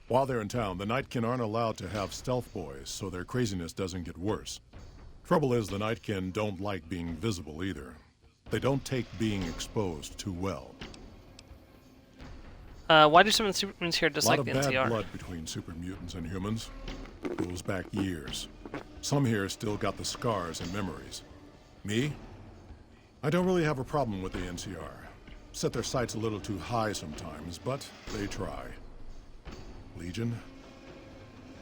While they're in town, the Nightkin aren't allowed to have stealth boys, so their craziness doesn't get worse. Trouble is, the Nightkin don't like being visible either. They don't take being exposed too well. Why do some of the super mutants here A lot dislike of the bad NCR? blood between super mutants and humans. Goes back years. Some here still got the scars and memories. Me? I don't really have a problem with the NCR. Set their sights a little too high sometimes, but they try. Legion?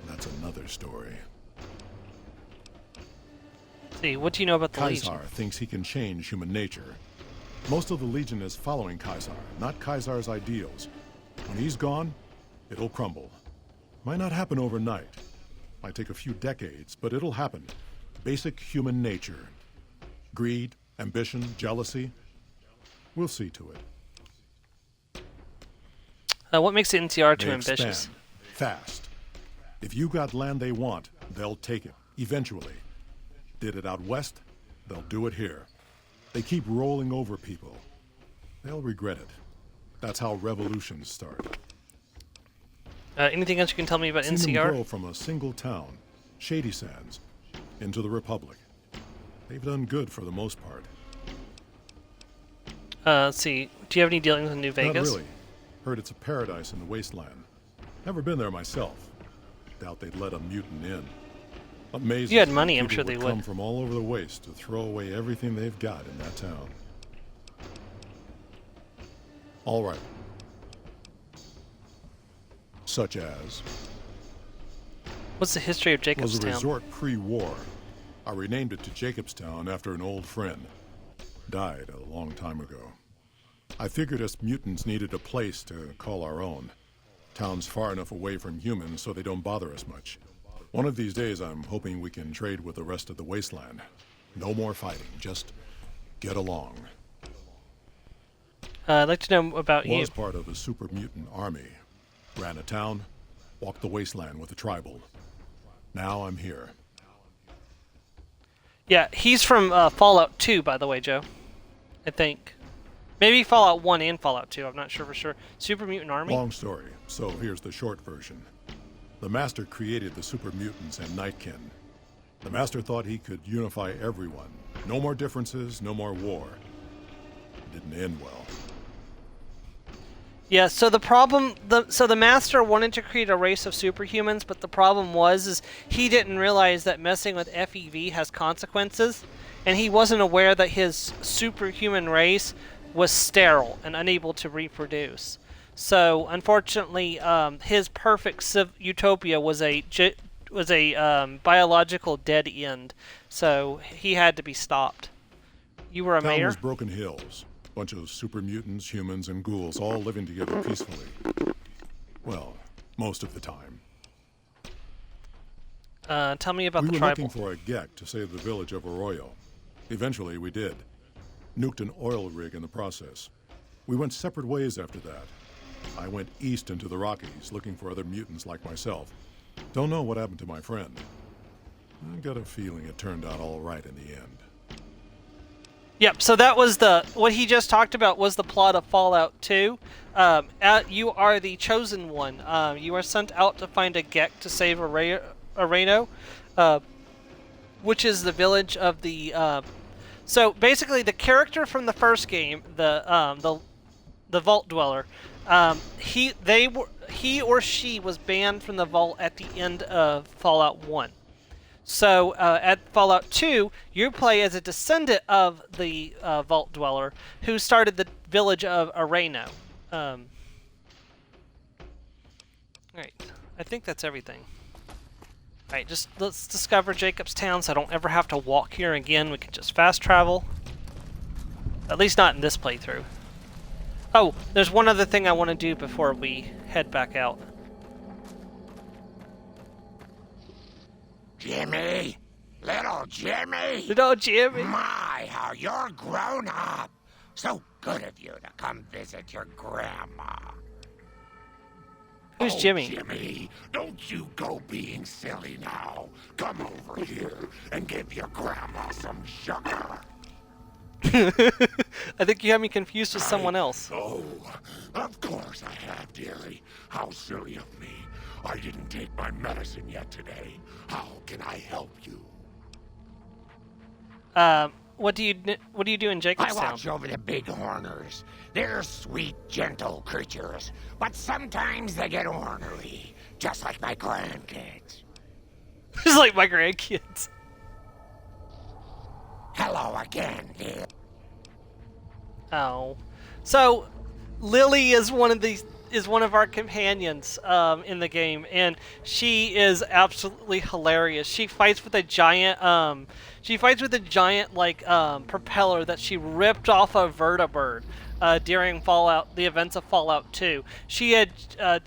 That's another story. See, what do you know about the Legion? Caesar thinks he can change human nature. Most of the Legion is following Caesar, not Caesar's ideals. When he's gone, it'll crumble. Might not happen overnight. Might take a few decades, but it'll happen. Basic human nature. Greed, ambition, jealousy. We'll see to it. What makes the NCR too They ambitious? expand. Fast. If you got land they want, they'll take it. Eventually. Did it out west, they'll do it here. They keep rolling over people. They'll regret it. That's how revolutions start. Anything else you can tell me about Seen them NCR? grow from a single town, Shady Sands, into the Republic. They've done good for the most part. Let's see. Do you have any dealings with New Vegas? Not really. Heard it's a paradise in the wasteland. Never been there myself. Doubt they'd let a mutant in. Amazing. You had money, I'm people sure they come would. from all over the waste to throw away everything they've got in that town. All right. Such as What's the history of was a Jacobstown? resort pre-war. I renamed it to Jacobstown after an old friend. Died a long time ago. I figured us mutants needed a place to call our own. Town's far enough away from humans so they don't bother us much. One of these days I'm hoping we can trade with the rest of the wasteland. No more fighting, just get along. I'd like to know about you. Was part of the super mutant army. Ran a town, walked the wasteland with the tribal. Now I'm here. Yeah, he's from Fallout 2, by the way, Joe. I think. Maybe Fallout 1 and Fallout 2, I'm not sure for sure. Super Mutant Army? Long story, so here's the short version. The Master created the super mutants and Nightkin. The Master thought he could unify everyone. No more differences, no more war. It didn't end well. Yeah, so the problem, so the Master wanted to create a race of superhumans, but the problem is he didn't realize that messing with FEV has consequences, and he wasn't aware that his superhuman race was sterile and unable to reproduce. So, unfortunately, his perfect utopia was a biological dead end. So he had to be stopped. You were a Town mayor? was Broken Hills. Bunch of super mutants, humans, and ghouls all living together peacefully. Well, most of the time. Tell me about We the were tribal. looking for a GEC to save the village of Arroyo. Eventually, we did. Nuked an oil rig in the process. We went separate ways after that. I went east into the Rockies, looking for other mutants like myself. Don't know what happened to my friend. I got a feeling it turned out all right in the end. Yep, so that was what he just talked about was the plot of Fallout 2. You are the chosen one. You are sent out to find a GEC to save Areno, which is the village of the... So basically, the character from the first game, the Vault Dweller, he or she was banned from the Vault at the end of Fallout 1. So at Fallout 2, you play as a descendant of the Vault Dweller who started the village of Areno. Alright, I think that's everything. Alright, just let's discover Jacobstown so I don't ever have to walk here again. We can just fast travel. At least not in this playthrough. Oh, there's one other thing I want to do before we head back out. Jimmy? Little Jimmy? Little Jimmy! My, how you're grown up. So good of you to come visit your grandma. Who's Jimmy? Jimmy, don't you go being silly now. Come over here and give your grandma some sugar. I think you have me confused with someone else. Oh, of course I have, dearie. How silly of me. I didn't take my medicine yet today. How can I help you? What do you do in I Jacobstown? watch over the big horners. They're sweet, gentle creatures, but sometimes they get ornery, just like my grandkids. Just like my grandkids. Hello again, dear. Oh, so Lily is one of our companions in the game, and she is absolutely hilarious. She fights with a giant propeller that she ripped off a vertibird during the events of Fallout 2. She had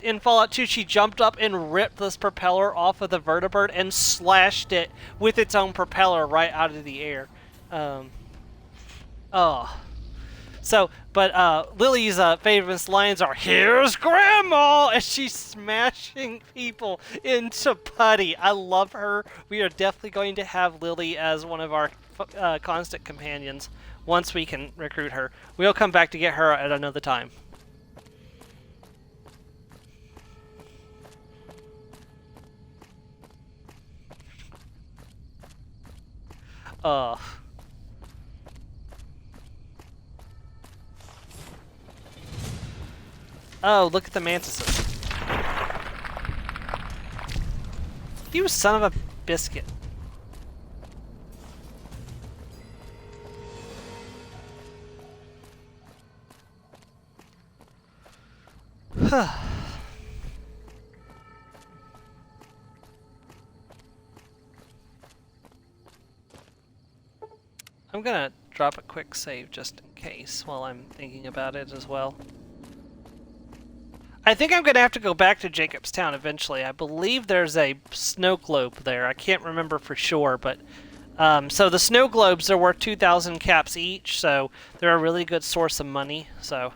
in Fallout 2 she jumped up and ripped this propeller off of the vertibird and slashed it with its own propeller right out of the air. Lily's famous lines are, "Here's Grandma!" and she's smashing people into putty. I love her. We are definitely going to have Lily as one of our constant companions once we can recruit her. We'll come back to get her at another time. Oh, look at the mantises. You son of a biscuit. I'm gonna drop a quick save just in case while I'm thinking about it as well. I think I'm going to have to go back to Jacobstown eventually. I believe there's a snow globe there. I can't remember for sure, but... so the snow globes are worth 2,000 caps each, so they're a really good source of money, so...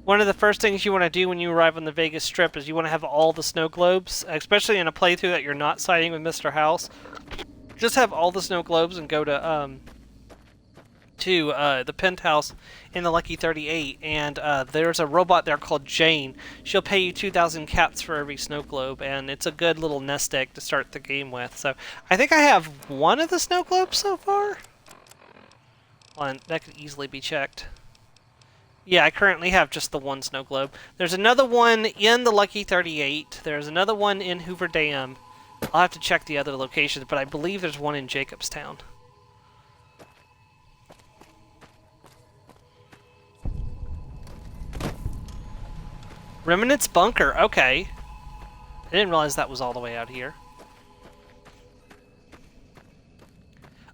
One of the first things you want to do when you arrive on the Vegas Strip is you want to have all the snow globes, especially in a playthrough that you're not siding with Mr. House. Just have all the snow globes and go to the penthouse in the Lucky 38, and there's a robot there called Jane. She'll pay you 2,000 caps for every snow globe, and it's a good little nest egg to start the game with. So I think I have one of the snow globes so far. Well, that could easily be checked. Yeah, I currently have just the one snow globe. There's another one in the Lucky 38. There's another one in Hoover Dam. I'll have to check the other locations, but I believe there's one in Jacobstown. Remnant's Bunker, okay. I didn't realize that was all the way out here.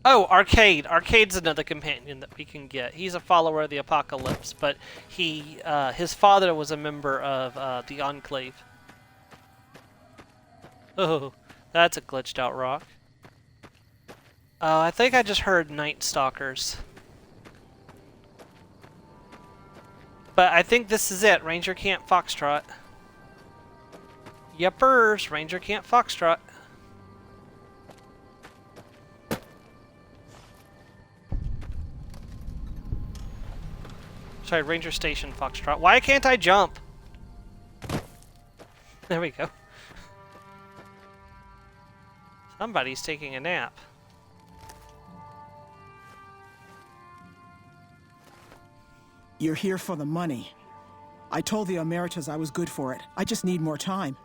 Oh, Arcade. Arcade's another companion that we can get. He's a follower of the Apocalypse, but his father was a member of the Enclave. Oh, that's a glitched out rock. I think I just heard Night Stalkers. But I think this is it. Ranger Camp Foxtrot. Yepers, Ranger Camp Foxtrot. Sorry, Ranger Station Foxtrot. Why can't I jump? There we go. Somebody's taking a nap. You're here for the money. I told the Emeritus I was good for it. I just need more time.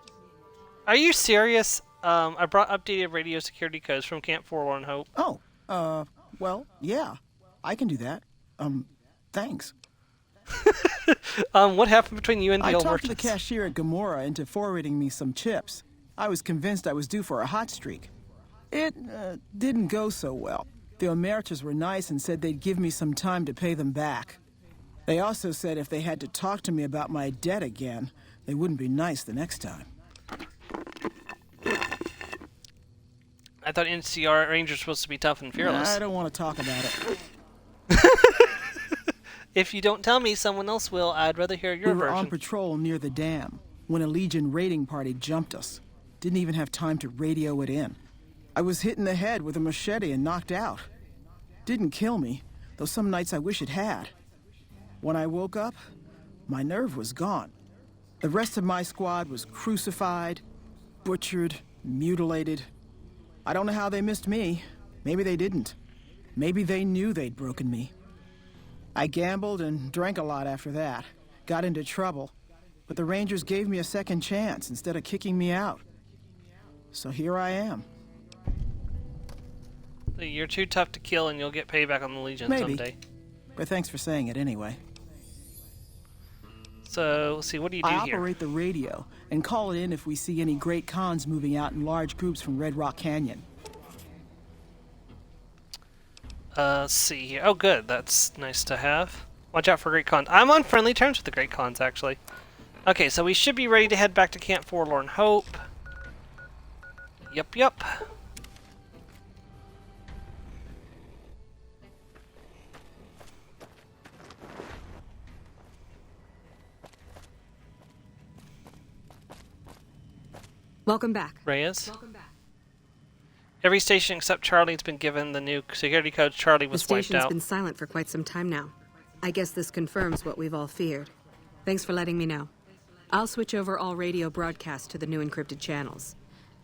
Are you serious? I brought updated radio security codes from Camp 41 Hope. Oh, well, yeah. I can do that. Thanks. What happened between you and the I old talked to the merchants? cashier at Gamora into forwarding me some chips. I was convinced I was due for a hot streak. It didn't go so well. The Emeritus were nice and said they'd give me some time to pay them back. They also said if they had to talk to me about my debt again, they wouldn't be nice the next time. I thought NCR Rangers were supposed to be tough and fearless. I don't want to talk about it. If you don't tell me, someone else will. I'd rather hear your We were version. on patrol near the dam when a Legion raiding party jumped us. Didn't even have time to radio it in. I was hit in the head with a machete and knocked out. Didn't kill me, though some nights I wish it had. When I woke up, my nerve was gone. The rest of my squad was crucified, butchered, mutilated. I don't know how they missed me. Maybe they didn't. Maybe they knew they'd broken me. I gambled and drank a lot after that. Got into trouble. But the Rangers gave me a second chance instead of kicking me out. So here I am. You're too tough to kill and you'll get payback on the Legion Maybe. someday. But thanks for saying it anyway. So, let's see, what do you do I here? operate the radio and call it in if we see any great cons moving out in large groups from Red Rock Canyon. Let's see here. Oh, good. That's nice to have. Watch out for Great Cons. I'm on friendly terms with the Great Cons, actually. Okay, so we should be ready to head back to Camp Forlorn Hope. Yup. Welcome back. Reyes? Every station except Charlie's been given the new security code. Charlie The was wiped station's out. been silent for quite some time now. I guess this confirms what we've all feared. Thanks for letting me know. I'll switch over all radio broadcasts to the new encrypted channels.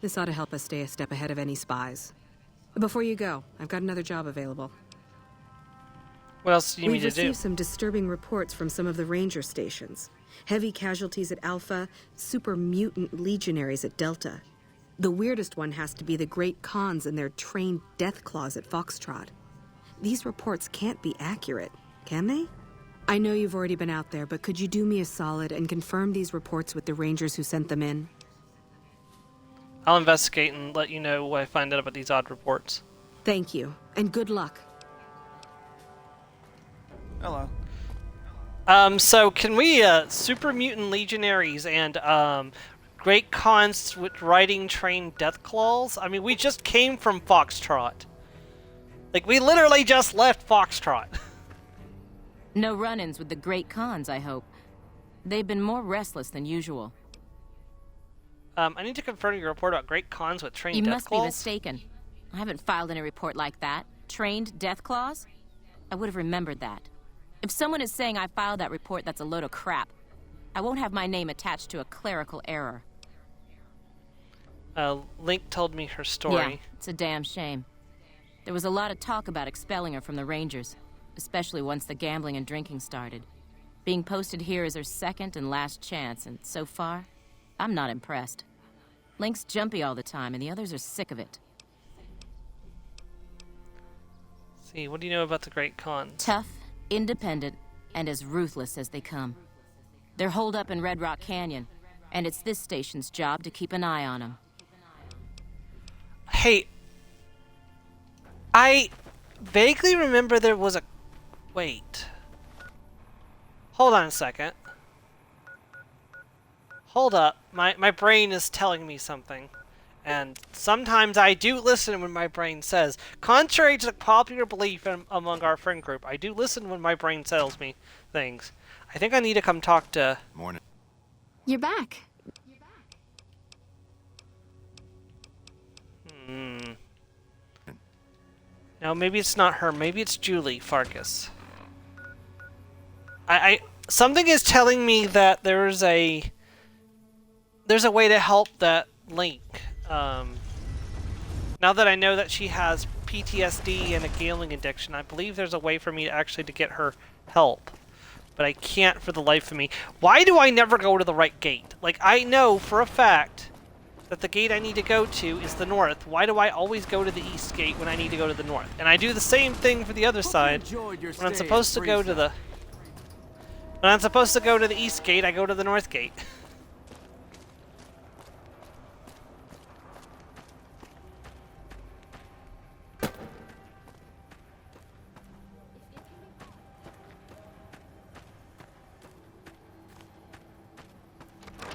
This ought to help us stay a step ahead of any spies. Before you go, I've got another job available. What else do you We've need to do? received some disturbing reports from some of the ranger stations. Heavy casualties at Alpha, super mutant legionaries at Delta. The weirdest one has to be the Great Khans and their trained death claws at Foxtrot. These reports can't be accurate, can they? I know you've already been out there, but could you do me a solid and confirm these reports with the rangers who sent them in? I'll investigate and let you know what I find out about these odd reports. Thank you, and good luck. Hello. So can we, super mutant legionaries and, Great Khans with riding trained death claws? I mean, we just came from Foxtrot. Like, we literally just left Foxtrot. No run-ins with the Great Khans, I hope. They've been more restless than usual. I need to confirm your report about Great Khans with trained You death must claws. be mistaken. I haven't filed any report like that. Trained death claws? I would have remembered that. If someone is saying I filed that report, that's a load of crap. I won't have my name attached to a clerical error. Link told me her story. Yeah, it's a damn shame. There was a lot of talk about expelling her from the Rangers, especially once the gambling and drinking started. Being posted here is her second and last chance, and so far, I'm not impressed. Link's jumpy all the time, and the others are sick of it. See, what do you know about the Great Khans? Tough, independent, and as ruthless as they come. They're holed up in Red Rock Canyon, and it's this station's job to keep an eye on them. Hey, I vaguely remember there was a... Wait. Hold on a second. Hold up. My brain is telling me something. And sometimes I do listen when my brain says. Contrary to the popular belief among our friend group, I do listen when my brain tells me things. I think I need to come talk to... Morning. You're back. No, maybe it's not her. Maybe it's Julie Farkas. Something is telling me that there's a way to help that Link. Now that I know that she has PTSD and a gambling addiction, I believe there's a way for me to get her help. But I can't for the life of me. Why do I never go to the right gate? Like, I know for a fact that the gate I need to go to is the north. Why do I always go to the east gate when I need to go to the north? And I do the same thing for the other side. When I'm supposed to go to the... When I'm supposed to go to the east gate, I go to the north gate.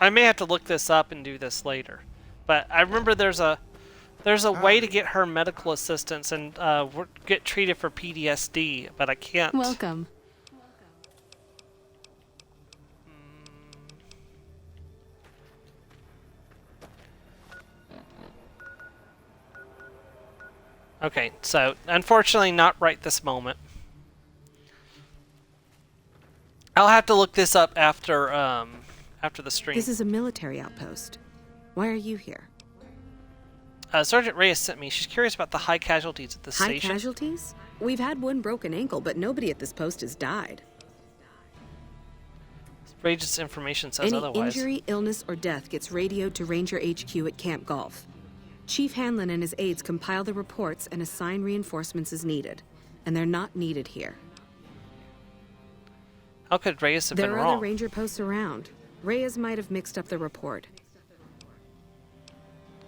I may have to look this up and do this later, but I remember there's a way to get her medical assistance and get treated for PTSD, but I can't. Welcome. Okay, so unfortunately not right this moment. I'll have to look this up after the stream. This is a military outpost. Why are you here? Sergeant Reyes sent me. She's curious about the high casualties at the High station. casualties? We've had one broken ankle, but nobody at this post has died. Rage's information says Any otherwise. injury, illness, or death gets radioed to Ranger HQ at Camp Golf. Chief Hanlon and his aides compile the reports and assign reinforcements as needed. And they're not needed here. How could Reyes have been There are wrong? other ranger posts around. Reyes might have mixed up the report.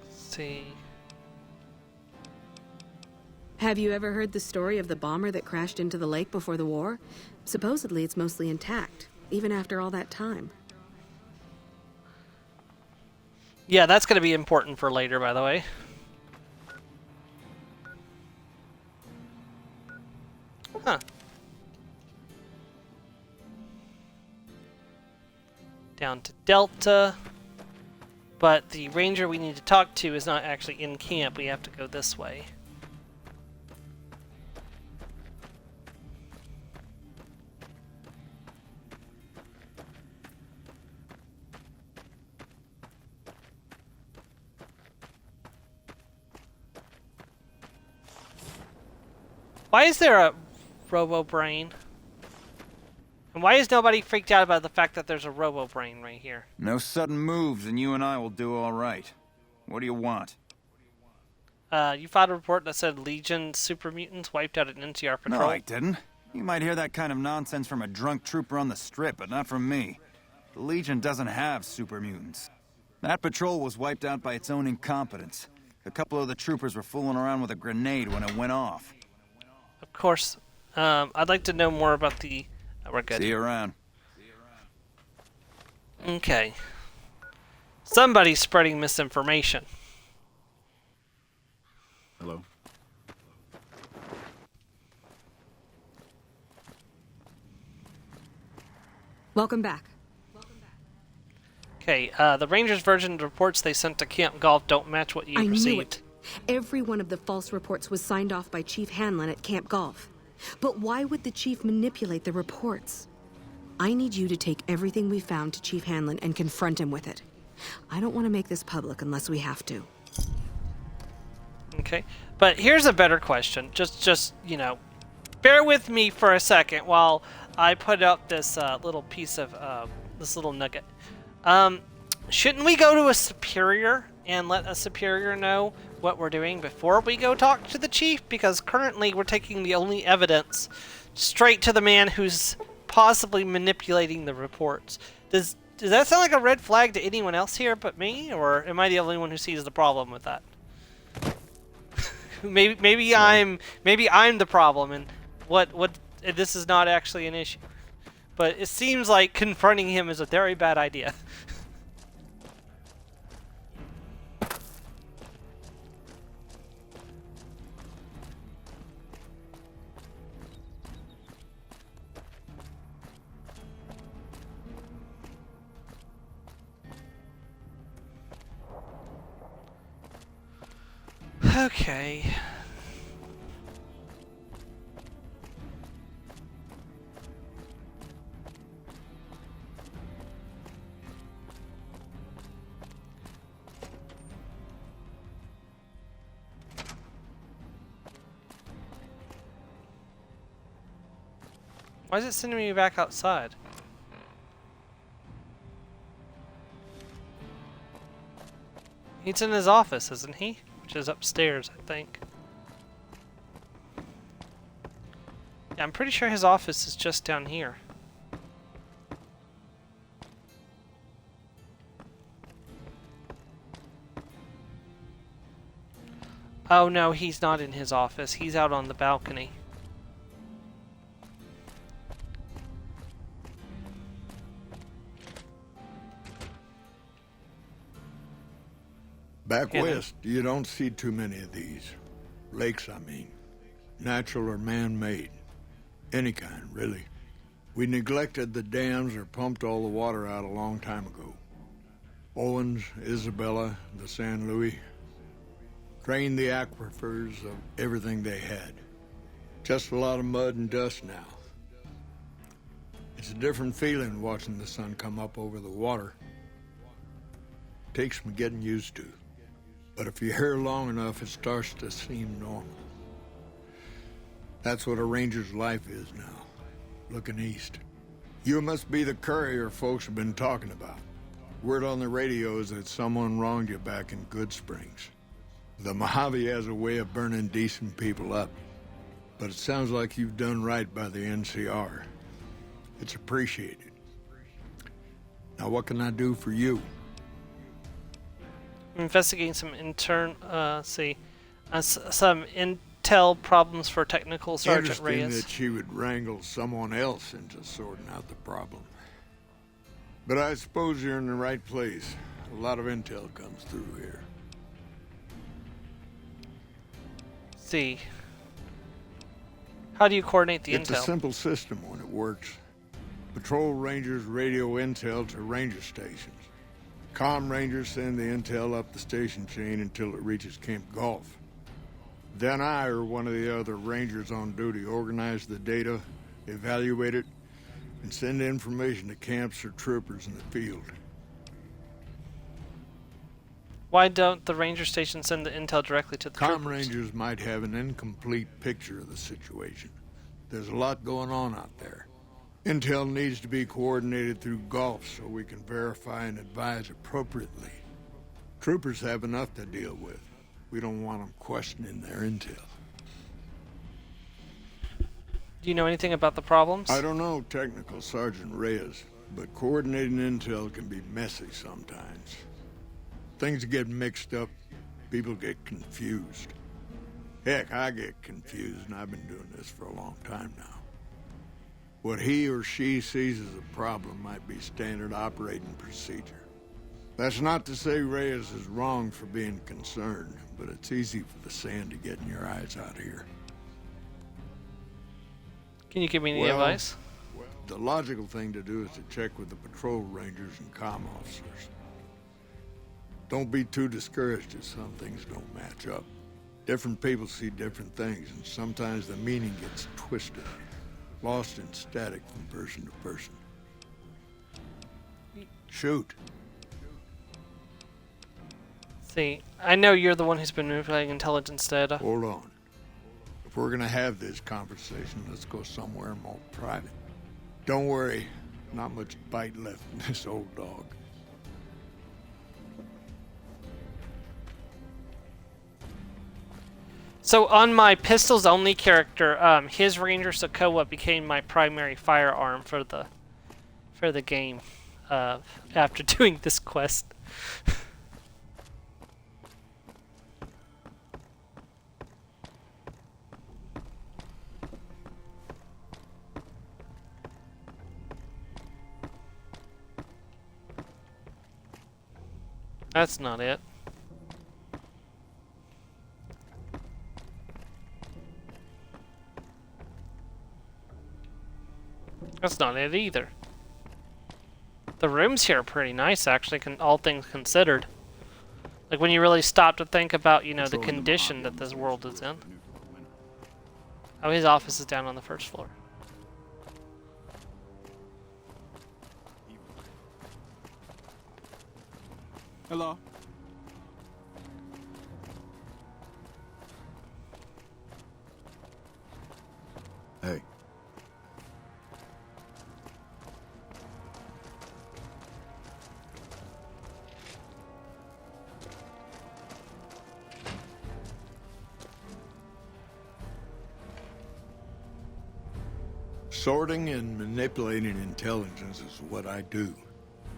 Let's see. Have you ever heard the story of the bomber that crashed into the lake before the war? Supposedly it's mostly intact, even after all that time. Yeah, that's going to be important for later, by the way. Huh. Down to Delta. But the ranger we need to talk to is not actually in camp. We have to go this way. Why is there a robo-brain? And why is nobody freaked out about the fact that there's a robo-brain right here? No sudden moves, and you and I will do all right. What do you want? You filed a report that said Legion super mutants wiped out an NCR patrol. No, I didn't. You might hear that kind of nonsense from a drunk trooper on the strip, but not from me. The Legion doesn't have super mutants. That patrol was wiped out by its own incompetence. A couple of the troopers were fooling around with a grenade when it went off. Of course. I'd like to know more about the... we're good. See you around. Okay. Somebody's spreading misinformation. Hello. Welcome back. Okay, the Rangers' version of the reports they sent to Camp Golf don't match what you I received. knew it. Every one of the false reports was signed off by Chief Hanlon at Camp Golf. But why would the chief manipulate the reports? I need you to take everything we found to Chief Hanlon and confront him with it. I don't want to make this public unless we have to. Okay, but here's a better question. Just you know, bear with me for a second while I put up this little piece of this little nugget. Shouldn't we go to a superior and let a superior know what we're doing before we go talk to the chief? Because currently we're taking the only evidence straight to the man who's possibly manipulating the reports. Does that sound like a red flag to anyone else here but me, or am I the only one who sees the problem with that? maybe I'm the problem, and what this is not actually an issue. But it seems like confronting him is a very bad idea. Okay. Why is it sending me back outside? He's in his office, isn't he? Which is upstairs, I think. Yeah, I'm pretty sure his office is just down here. Oh no, he's not in his office. He's out on the balcony. Back west, you don't see too many of these. Lakes, I mean. Natural or man-made. Any kind, really. We neglected the dams or pumped all the water out a long time ago. Owens, Isabella, the San Luis. Drained the aquifers of everything they had. Just a lot of mud and dust now. It's a different feeling watching the sun come up over the water. Takes some getting used to. But if you're here long enough, it starts to seem normal. That's what a ranger's life is now, looking east. You must be the courier folks have been talking about. Word on the radio is that someone wronged you back in Good Springs. The Mojave has a way of burning decent people up. But it sounds like you've done right by the NCR. It's appreciated. Now what can I do for you? I'm investigating some some intel problems for Technical Sergeant Interesting Reyes. that she would wrangle someone else into sorting out the problem. But I suppose you're in the right place. A lot of intel comes through here. See. How do you coordinate the It's intel? a simple system when it works. Patrol rangers radio intel to ranger stations. Comm rangers send the intel up the station chain until it reaches Camp Gulf. Then I or one of the other rangers on duty organize the data, evaluate it, and send information to camps or troopers in the field. Why don't the ranger stations send the intel directly to the Comm troopers? rangers might have an incomplete picture of the situation. There's a lot going on out there. Intel needs to be coordinated through Gulf so we can verify and advise appropriately. Troopers have enough to deal with. We don't want them questioning their intel. Do you know anything about the problems? I don't know Technical Sergeant Reyes, but coordinating intel can be messy sometimes. Things get mixed up, people get confused. Heck, I get confused, and I've been doing this for a long time now. What he or she sees as a problem might be standard operating procedure. That's not to say Reyes is wrong for being concerned, but it's easy for the sand to get in your eyes out here. Can you give me any advice? The logical thing to do is to check with the patrol rangers and comm officers. Don't be too discouraged if some things don't match up. Different people see different things, and sometimes the meaning gets twisted, lost in static from person to person. Shoot. See, I know you're the one who's been manipulating intelligence data. Hold on. If we're gonna have this conversation, let's go somewhere more private. Don't worry, not much bite left in this old dog. So on my pistols only character, his Ranger Sokoa became my primary firearm for the game after doing this quest. That's not it. That's not it either. The rooms here are pretty nice, actually, all things considered. Like, when you really stop to think about, you know, the condition that this world is in. Oh, his office is down on the first floor. Hello? Hey. Sorting and manipulating intelligence is what I do.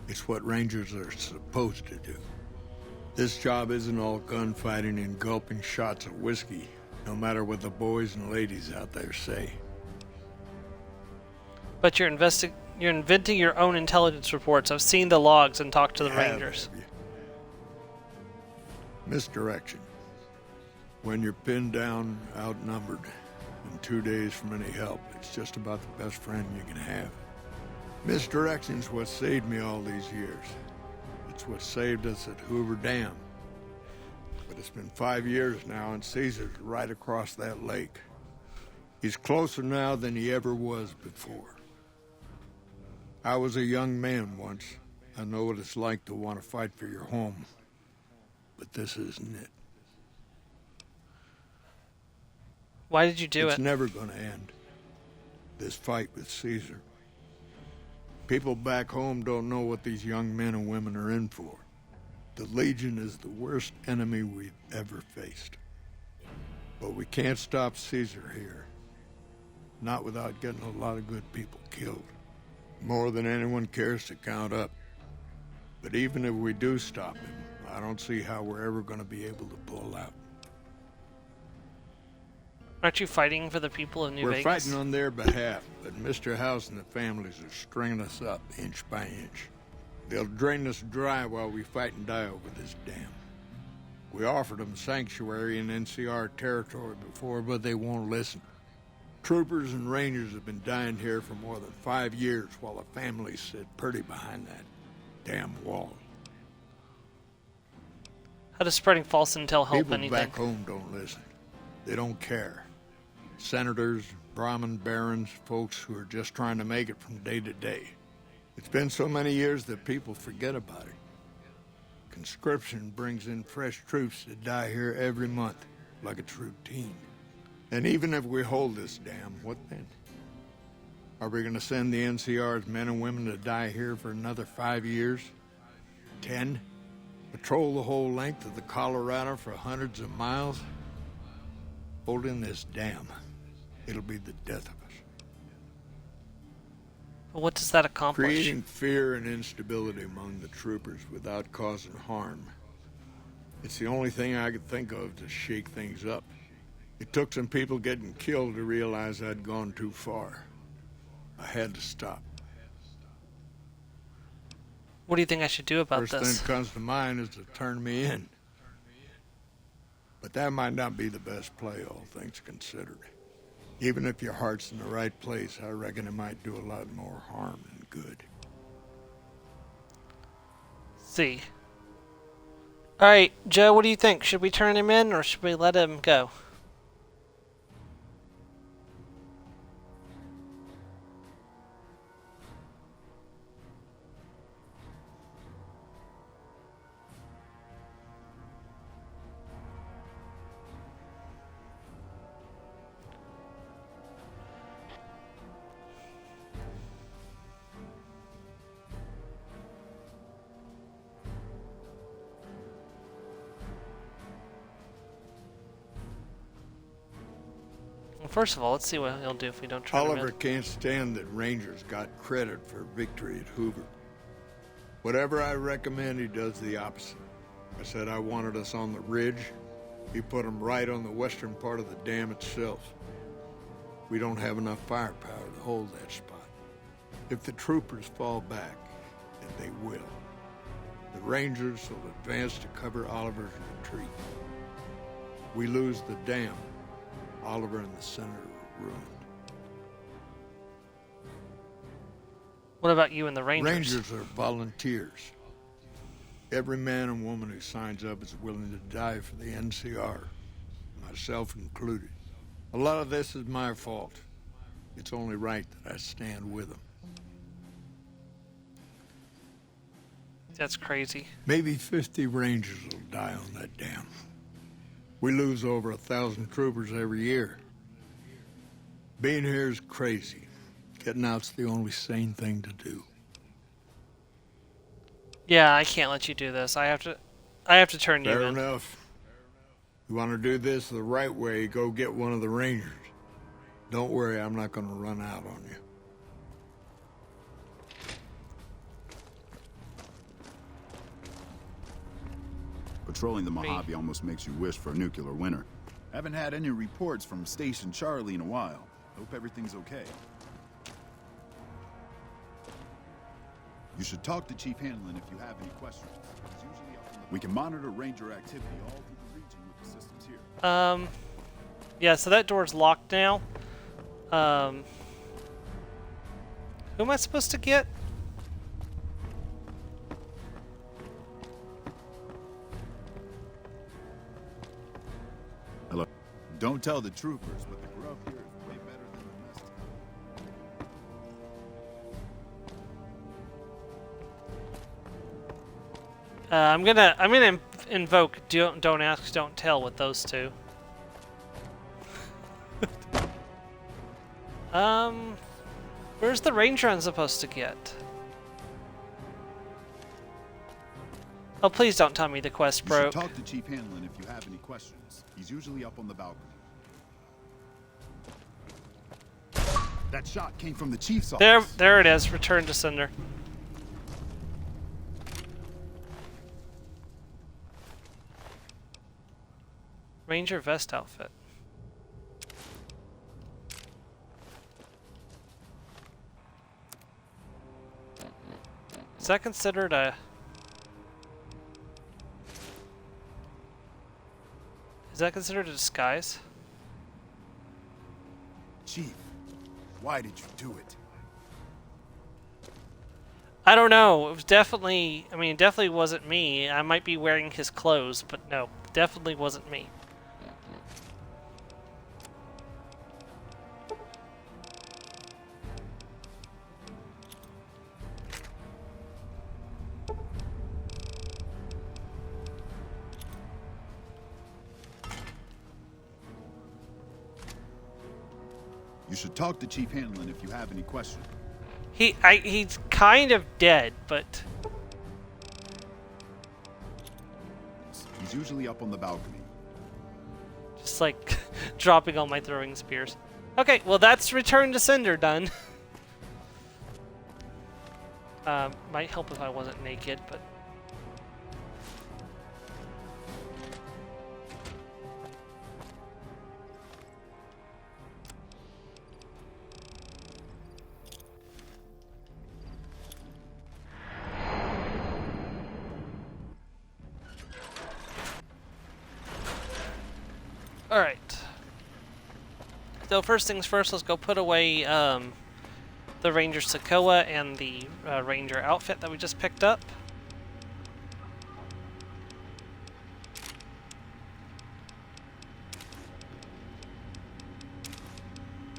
It's what Rangers are supposed to do. This job isn't all gunfighting and gulping shots of whiskey, no matter what the boys and ladies out there say. But you're inventing your own intelligence reports. I've seen the logs and talked to the Rangers. Misdirection. When you're pinned down, outnumbered, and 2 days from any help, it's just about the best friend you can have. Misdirection's what saved me all these years. It's what saved us at Hoover Dam. But it's been 5 years now, and Caesar's right across that lake. He's closer now than he ever was before. I was a young man once. I know what it's like to want to fight for your home. but this isn't it. Why did you do it? It's never gonna end. This fight with Caesar. People back home don't know what these young men and women are in for. The Legion is the worst enemy we've ever faced. But we can't stop Caesar here. Not without getting a lot of good people killed. More than anyone cares to count up. But even if we do stop him, I don't see how we're ever going to be able to pull out. Aren't you fighting for the people of New We're Vegas? fighting on their behalf, but Mr. House and the families are stringing us up inch by inch. They'll drain us dry while we fight and die over this dam. We offered them sanctuary in NCR territory before, but they won't listen. Troopers and Rangers have been dying here for more than 5 years while the families sit pretty behind that damn wall. How does spreading false intel help People anything? back home don't listen. They don't care. Senators, Brahmin barons, folks who are just trying to make it from day to day. It's been so many years that people forget about it. Conscription brings in fresh troops that die here every month, like it's routine. And even if we hold this dam, what then? Are we going to send the NCR's men and women to die here for another 5 years? 10? Patrol the whole length of the Colorado for hundreds of miles? Holding this dam, it'll be the death of us. But what does that accomplish? Creating fear and instability among the troopers without causing harm. It's the only thing I could think of to shake things up. It took some people getting killed to realize I'd gone too far. I had to stop. What do you think I should do about First this? thing that comes to mind is to turn me in. But that might not be the best play, all things considered. Even if your heart's in the right place, I reckon it might do a lot more harm than good. See. Alright, Joe, what do you think? Should we turn him in or should we let him go? First of all, let's see what he'll do if we don't turn him Oliver in. can't stand that Rangers got credit for victory at Hoover. Whatever I recommend, he does the opposite. I said I wanted us on the ridge. He put them right on the western part of the dam itself. We don't have enough firepower to hold that spot. If the troopers fall back, and they will, the Rangers will advance to cover Oliver's retreat. We lose the dam. Oliver and the Senator are ruined. What about you and the Rangers? Rangers are volunteers. Every man and woman who signs up is willing to die for the NCR, myself included. A lot of this is my fault. It's only right that I stand with them. That's crazy. Maybe 50 Rangers will die on that dam. We lose over 1,000 troopers every year. Being here is crazy. Getting out's the only sane thing to do. Yeah, I can't let you do this. I have to turn you Fair in. enough. You want to do this the right way, go get one of the Rangers. Don't worry, I'm not going to run out on you. Patrolling the Mojave almost makes you wish for a nuclear winter. Haven't had any reports from Station Charlie in a while. Hope everything's okay. You should talk to Chief Hanlon if you have any questions. He's usually up in the... We can monitor Ranger activity all through the region with the systems here. Yeah, so that door's locked now. Who am I supposed to get? Hello. Don't tell the troopers, but the grub here is way better than the mess. I'm gonna invoke don't ask, don't tell with those two. Where's the ranger I'm supposed to get? Oh, please don't tell me the quest broke. You should talk to Chief Hanlon if you have any questions. He's usually up on the balcony. That shot came from the chief's office. There it is. Return to sender. Ranger vest outfit. Is that considered a... Is that considered a disguise? Chief, why did you do it? I don't know. It was definitely... I mean, it definitely wasn't me. I might be wearing his clothes, but no. Definitely wasn't me. You should talk to Chief Hanlon if you have any questions. He's kind of dead, but... He's usually up on the balcony. Just like dropping all my throwing spears. Okay, well that's Return to Sender done. Might help if I wasn't naked, but... Alright. So first things first, let's go put away the Ranger Sokoa and the Ranger outfit that we just picked up.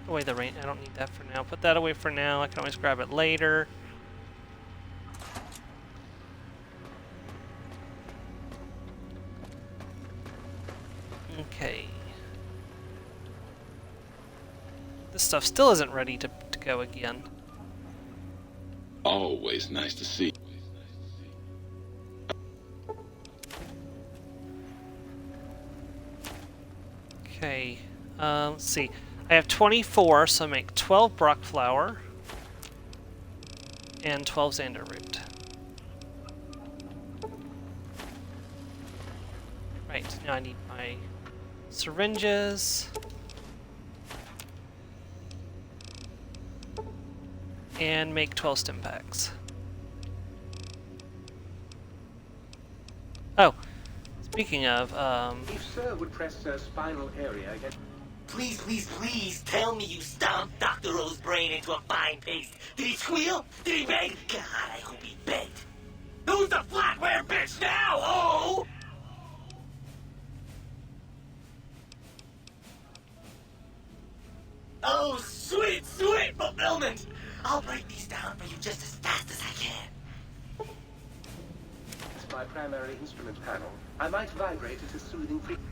Away the rain. I don't need that for now. Put that away for now. I can always grab it later. Okay. This stuff still isn't ready to go again. Always nice to see. Okay, let's see. I have 24, so make 12 Brock flour and 12 Xander root. Right, now I need my syringes. And make 12 stim packs. Oh, speaking of, If Sir would press spinal area again. Please, please, please tell me you stomped Dr. O's brain into a fine paste. Did he squeal? Did he beg? God, I hope he begged. Who's the flatware bitch now, oh? Oh, sweet, sweet fulfillment! I'll break these down for you just as fast as I can. It's my primary instrument panel. I might vibrate at a soothing frequency.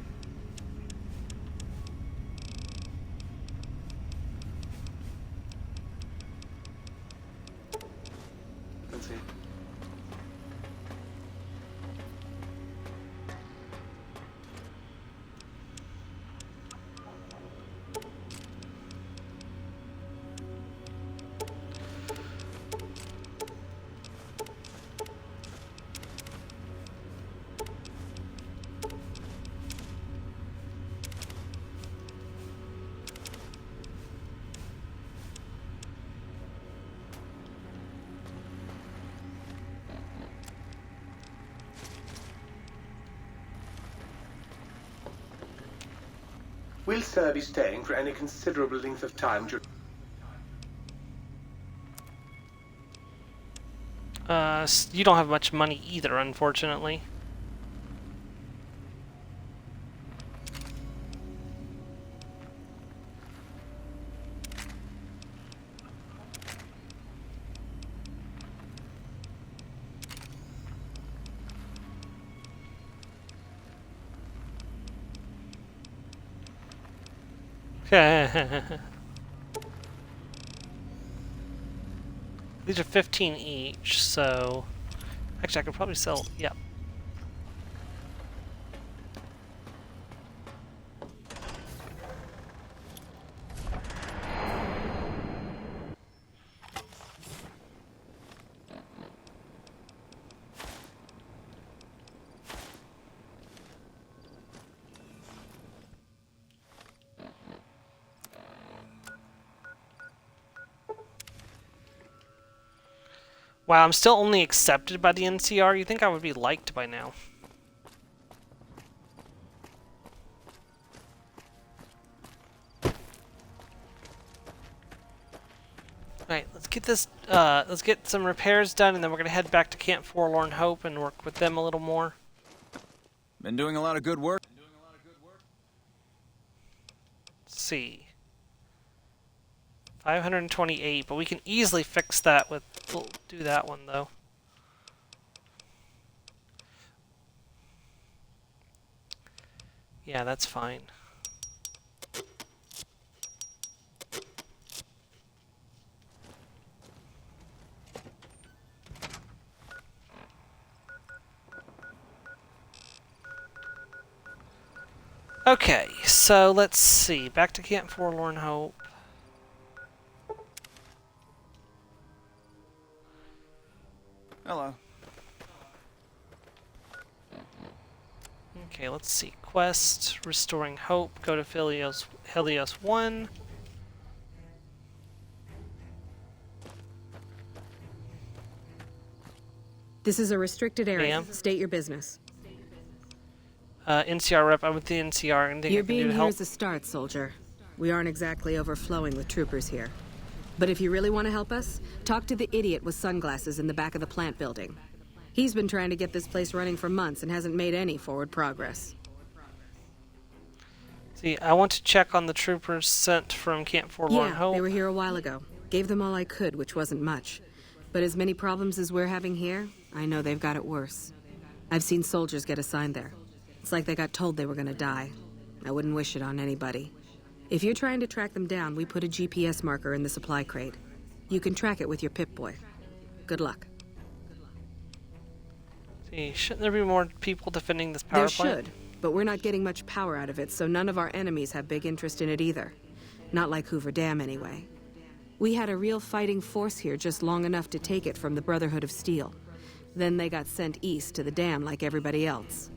Will Sir be staying for any considerable length of time during... You don't have much money either, unfortunately. These are 15 each, so... Actually, I could probably sell... Yep. Wow, I'm still only accepted by the NCR. You think I would be liked by now? Alright, let's get this, let's get some repairs done, and then we're gonna head back to Camp Forlorn Hope and work with them a little more. Been doing a lot of good work. Let's see. 528, but we can easily fix that with... We'll do that one, though. Yeah, that's fine. Okay, so let's see. Back to Camp Forlorn Hope. Hello. Okay, let's see. Quest, Restoring Hope. Go to Helios 1. This is a restricted area. Ma'am? State your business. NCR rep. I'm with the NCR. Anything Your I can do being to here help? is a start, soldier. We aren't exactly overflowing with troopers here. But if you really want to help us, talk to the idiot with sunglasses in the back of the plant building. He's been trying to get this place running for months and hasn't made any forward progress. See, I want to check on the troopers sent from Camp Forlorn Hope. They were here a while ago. Gave them all I could, which wasn't much. But as many problems as we're having here, I know they've got it worse. I've seen soldiers get assigned there. It's like they got told they were gonna die. I wouldn't wish it on anybody. If you're trying to track them down, we put a GPS marker in the supply crate. You can track it with your Pip-Boy. Good luck. See, shouldn't there be more people defending this power plant? There should, but we're not getting much power out of it, so none of our enemies have big interest in it either. Not like Hoover Dam, anyway. We had a real fighting force here just long enough to take it from the Brotherhood of Steel. Then they got sent east to the dam like everybody else.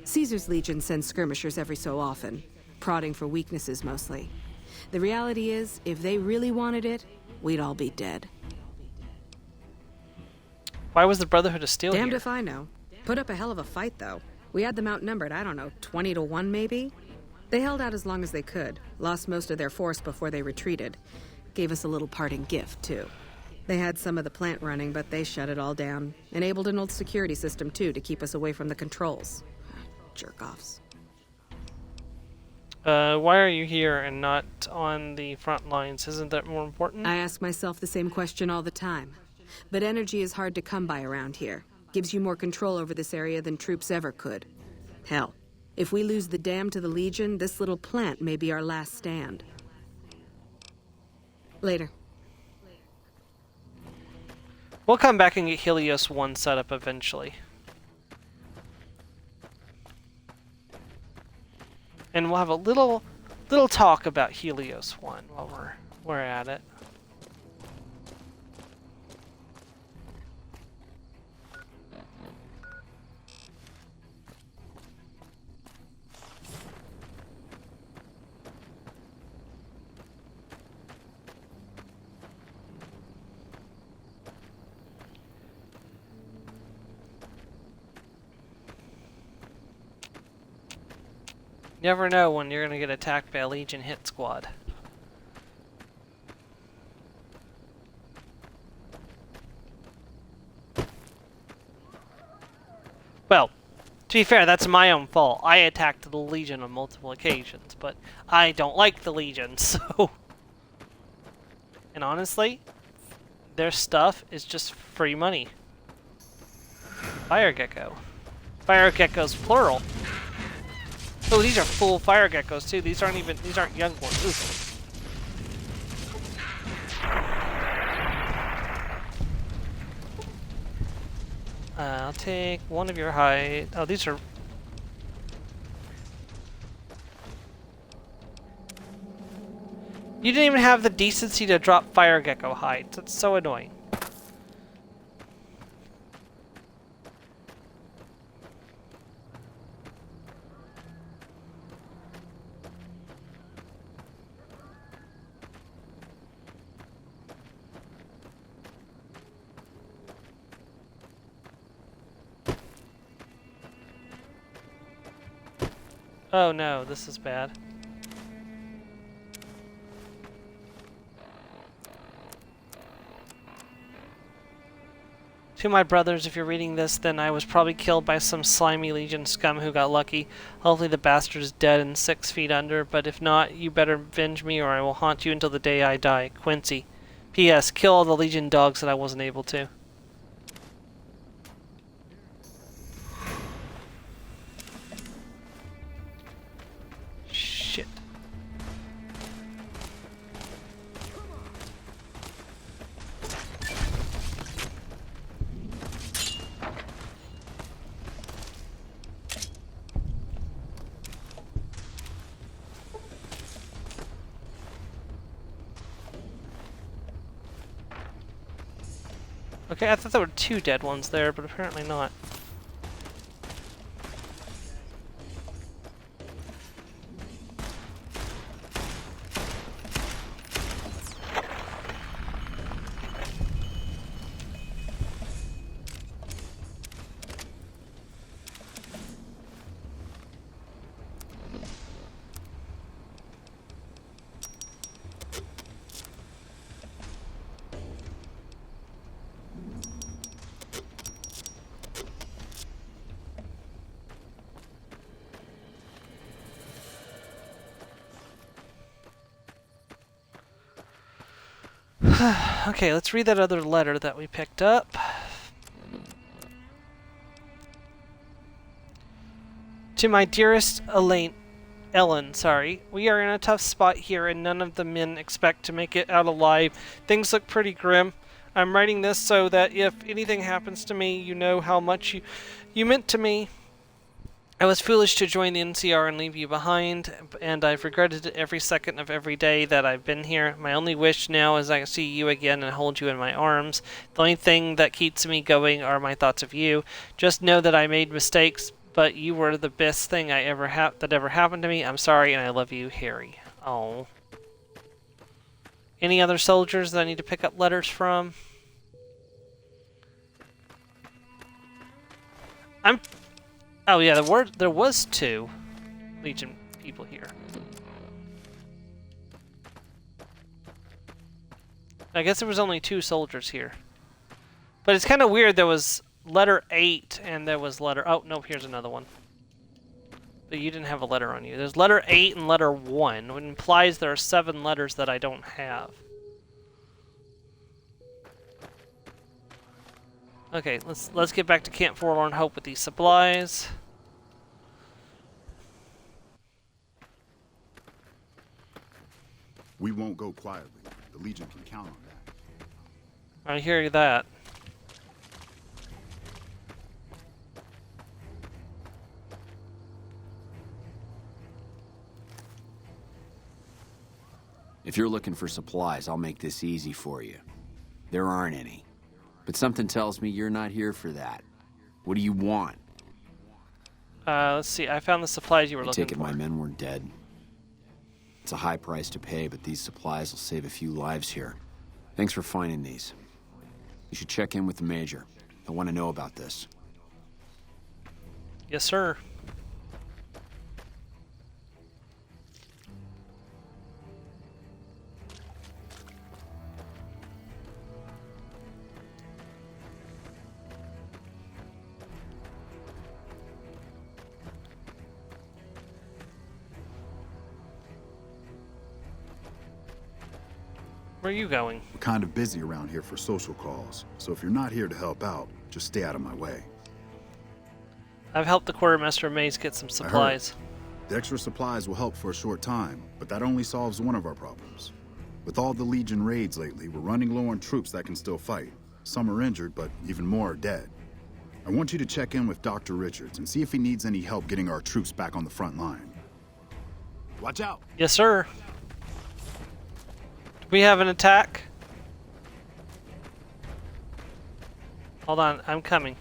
Caesar's Legion sends skirmishers every so often, prodding for weaknesses mostly. The reality is, if they really wanted it, we'd all be dead. Why was the Brotherhood of Steel Damned here? if I know. Put up a hell of a fight, though. We had them outnumbered, I don't know, 20 to 1 maybe? They held out as long as they could, lost most of their force before they retreated. Gave us a little parting gift, too. They had some of the plant running, but they shut it all down. Enabled an old security system, too, to keep us away from the controls. Jerk-offs. Why are you here and not on the front lines? Isn't that more important? I ask myself the same question all the time. But energy is hard to come by around here. Gives you more control over this area than troops ever could. Hell, if we lose the dam to the Legion, this little plant may be our last stand. Later. We'll come back and get Helios 1 set up eventually. And we'll have a little talk about Helios 1 while we're at it. You never know when you're gonna get attacked by a Legion hit squad. Well, to be fair, that's my own fault. I attacked the Legion on multiple occasions, but I don't like the Legion, so... And honestly, their stuff is just free money. Fire Gecko. Fire Gecko's plural. Oh, these are full fire geckos too. These aren't young ones. Ooh. I'll take one of your hide. Oh, these are. You didn't even have the decency to drop fire gecko hides. That's so annoying. Oh no, this is bad. To my brothers, if you're reading this, then I was probably killed by some slimy Legion scum who got lucky. Hopefully the bastard is dead and 6 feet under, but if not, you better avenge me or I will haunt you until the day I die. Quincy. P.S. Kill all the Legion dogs that I wasn't able to. Shit. Okay, I thought there were 2 dead ones there, but apparently not. Okay, let's read that other letter that we picked up. To my dearest Ellen, we are in a tough spot here and none of the men expect to make it out alive. Things look pretty grim. I'm writing this so that if anything happens to me, you know how much you meant to me. I was foolish to join the NCR and leave you behind, and I've regretted it every second of every day that I've been here. My only wish now is I can see you again and hold you in my arms. The only thing that keeps me going are my thoughts of you. Just know that I made mistakes, but you were the best thing that ever happened to me. I'm sorry, and I love you, Harry. Oh. Any other soldiers that I need to pick up letters from? Oh yeah, there was 2 Legion people here. I guess there was only 2 soldiers here. But it's kind of weird, there was letter 8 and there was letter... Oh, no, here's another one. But you didn't have a letter on you. There's letter 8 and letter 1, which implies there are 7 letters that I don't have. Okay, let's get back to Camp Forlorn Hope with these supplies. We won't go quietly. The Legion can count on that. I hear that. If you're looking for supplies, I'll make this easy for you. There aren't any. But something tells me you're not here for that. What do you want? Let's see. I found the supplies you were looking for. I take it my men weren't dead. It's a high price to pay, but these supplies will save a few lives here. Thanks for finding these. You should check in with the Major. I want to know about this. Yes, sir. Where are you going? We're kind of busy around here for social calls, so if you're not here to help out, just stay out of my way. I've helped the Quartermaster of Maze get some supplies. The extra supplies will help for a short time, but that only solves one of our problems. With all the Legion raids lately, we're running low on troops that can still fight. Some are injured, but even more are dead. I want you to check in with Dr. Richards and see if he needs any help getting our troops back on the front line. Watch out! Yes, sir. Do we have an attack? Hold on, I'm coming.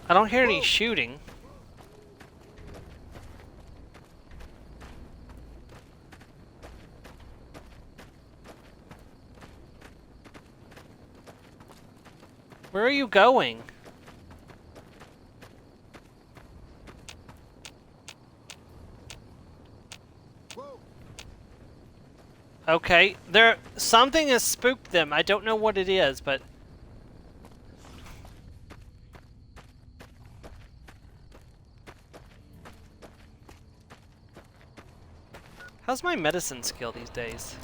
I don't hear any shooting. Where are you going? Okay, something has spooked them. I don't know what it is, but how's my medicine skill these days?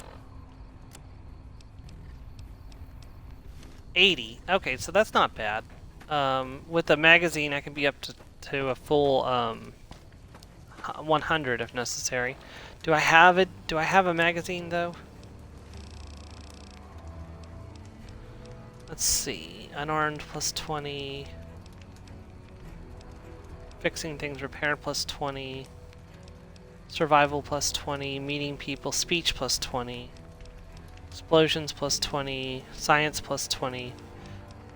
80. Okay, so that's not bad. With the magazine, I can be up to a full 100 if necessary. Do I have it? Do I have a magazine though? Let's see. Unarmed plus 20. Fixing things repaired plus 20. Survival plus 20. Meeting people. Speech plus 20. Explosions plus 20. Science plus 20.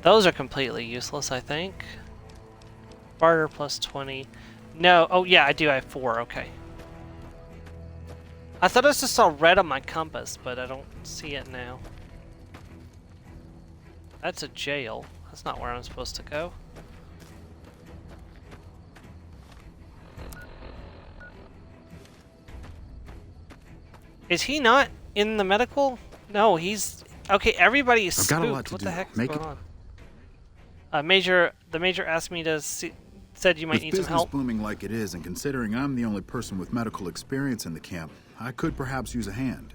Those are completely useless, I think. Barter plus 20. No. Oh, yeah, I do. I have 4. Okay. I thought I just saw red on my compass, but I don't see it now. That's a jail. That's not where I'm supposed to go. Is he not in the medical? No, he's... Okay, everybody is spooked. I've got a lot to what do. The heck is Make going it... on? The major asked me to see... Said you might need some help. With business booming like it is, and considering I'm the only person with medical experience in the camp, I could perhaps use a hand.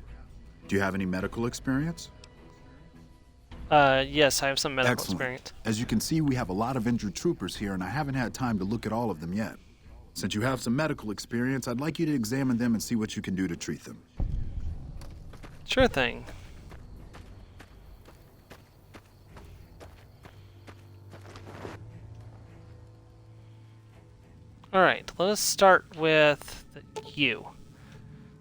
Do you have any medical experience? Yes, I have some medical Excellent. experience. As you can see, we have a lot of injured troopers here, and I haven't had time to look at all of them yet. Since you have some medical experience, I'd like you to examine them and see what you can do to treat them. Sure thing. Alright, let us start with you.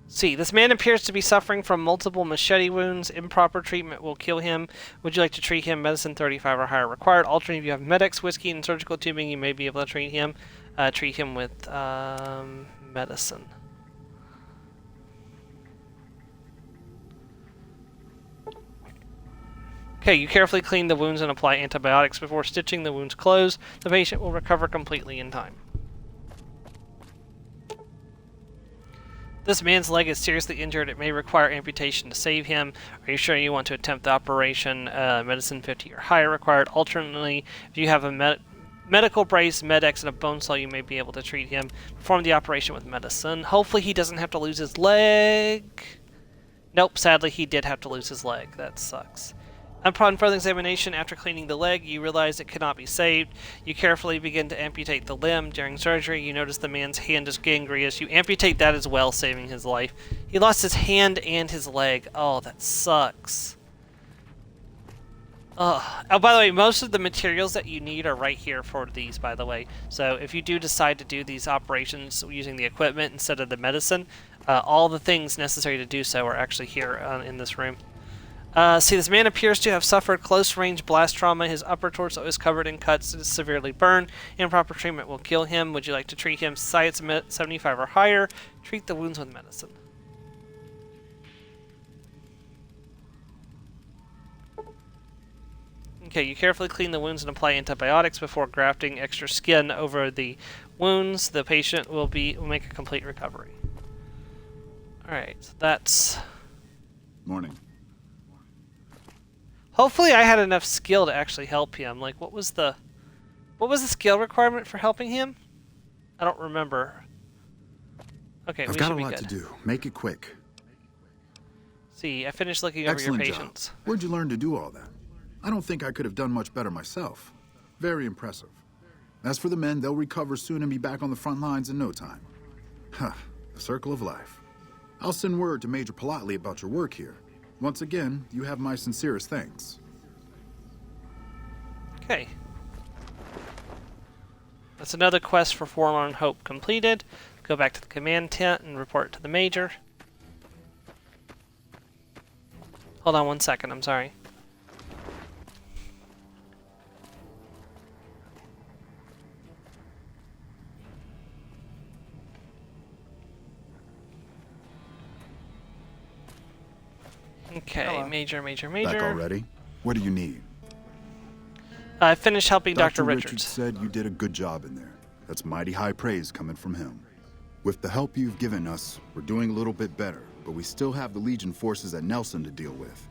See, this man appears to be suffering from multiple machete wounds. Improper treatment will kill him. Would you like to treat him? Medicine 35 or higher required. Alternatively, if you have medics, whiskey, and surgical tubing, you may be able to treat him. Treat him with medicine. Okay, you carefully clean the wounds and apply antibiotics before stitching the wounds closed. The patient will recover completely in time. This man's leg is seriously injured. It may require amputation to save him. Are you sure you want to attempt the operation? Medicine 50 or higher required. Alternately, if you have a medical brace, Med-X, and a bone saw, you may be able to treat him. Perform the operation with medicine. Hopefully he doesn't have to lose his leg. Nope, sadly he did have to lose his leg. That sucks. Upon further examination, after cleaning the leg, you realize it cannot be saved. You carefully begin to amputate the limb. During surgery, you notice the man's hand is gangrenous. You amputate that as well, saving his life. He lost his hand and his leg. Oh, that sucks. Oh, by the way, most of the materials that you need are right here for these, by the way. So if you do decide to do these operations using the equipment instead of the medicine, all the things necessary to do so are actually here in this room. See, this man appears to have suffered close-range blast trauma. His upper torso is covered in cuts and is severely burned. Improper treatment will kill him. Would you like to treat him? Science 75 or higher. Treat the wounds with medicine. Okay, you carefully clean the wounds and apply antibiotics before grafting extra skin over the wounds. The patient will make a complete recovery. Alright, so that's... Morning. Hopefully I had enough skill to actually help him. Like, what was the skill requirement for helping him? I don't remember. Okay, I've got a lot to do. Make it quick. See, I finished looking over your Excellent patients. job. Where'd you learn to do all that? I don't think I could have done much better myself. Very impressive. As for the men, they'll recover soon and be back on the front lines in no time. Huh, the circle of life. I'll send word to Major Politely about your work here. Once again, you have my sincerest thanks. Okay. That's another quest for Forlorn Hope completed. Go back to the command tent and report to the Major. Hold on 1 second, I'm sorry. Okay, Hello. Major. Back already? What do you need? I finished helping Dr. Richards Richards. said you did a good job in there. That's mighty high praise coming from him. With the help you've given us, we're doing a little bit better, but we still have the Legion forces at Nelson to deal with.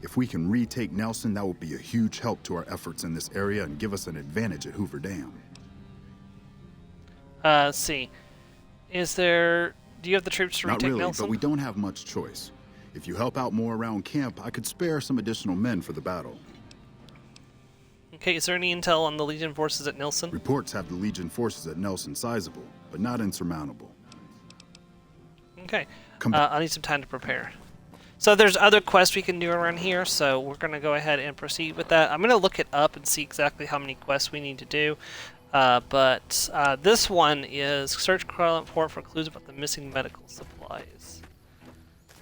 If we can retake Nelson, that will be a huge help to our efforts in this area and give us an advantage at Hoover Dam. Let's see. Do you have the troops to Not retake really, Nelson? but we don't have much choice. If you help out more around camp, I could spare some additional men for the battle. Okay, is there any intel on the Legion forces at Nelson? Reports have the Legion forces at Nelson sizable, but not insurmountable. Okay, I need some time to prepare. So there's other quests we can do around here, so we're going to go ahead and proceed with that. I'm going to look it up and see exactly how many quests we need to do. But this one is search Corellant Port for clues about the missing medical supplies.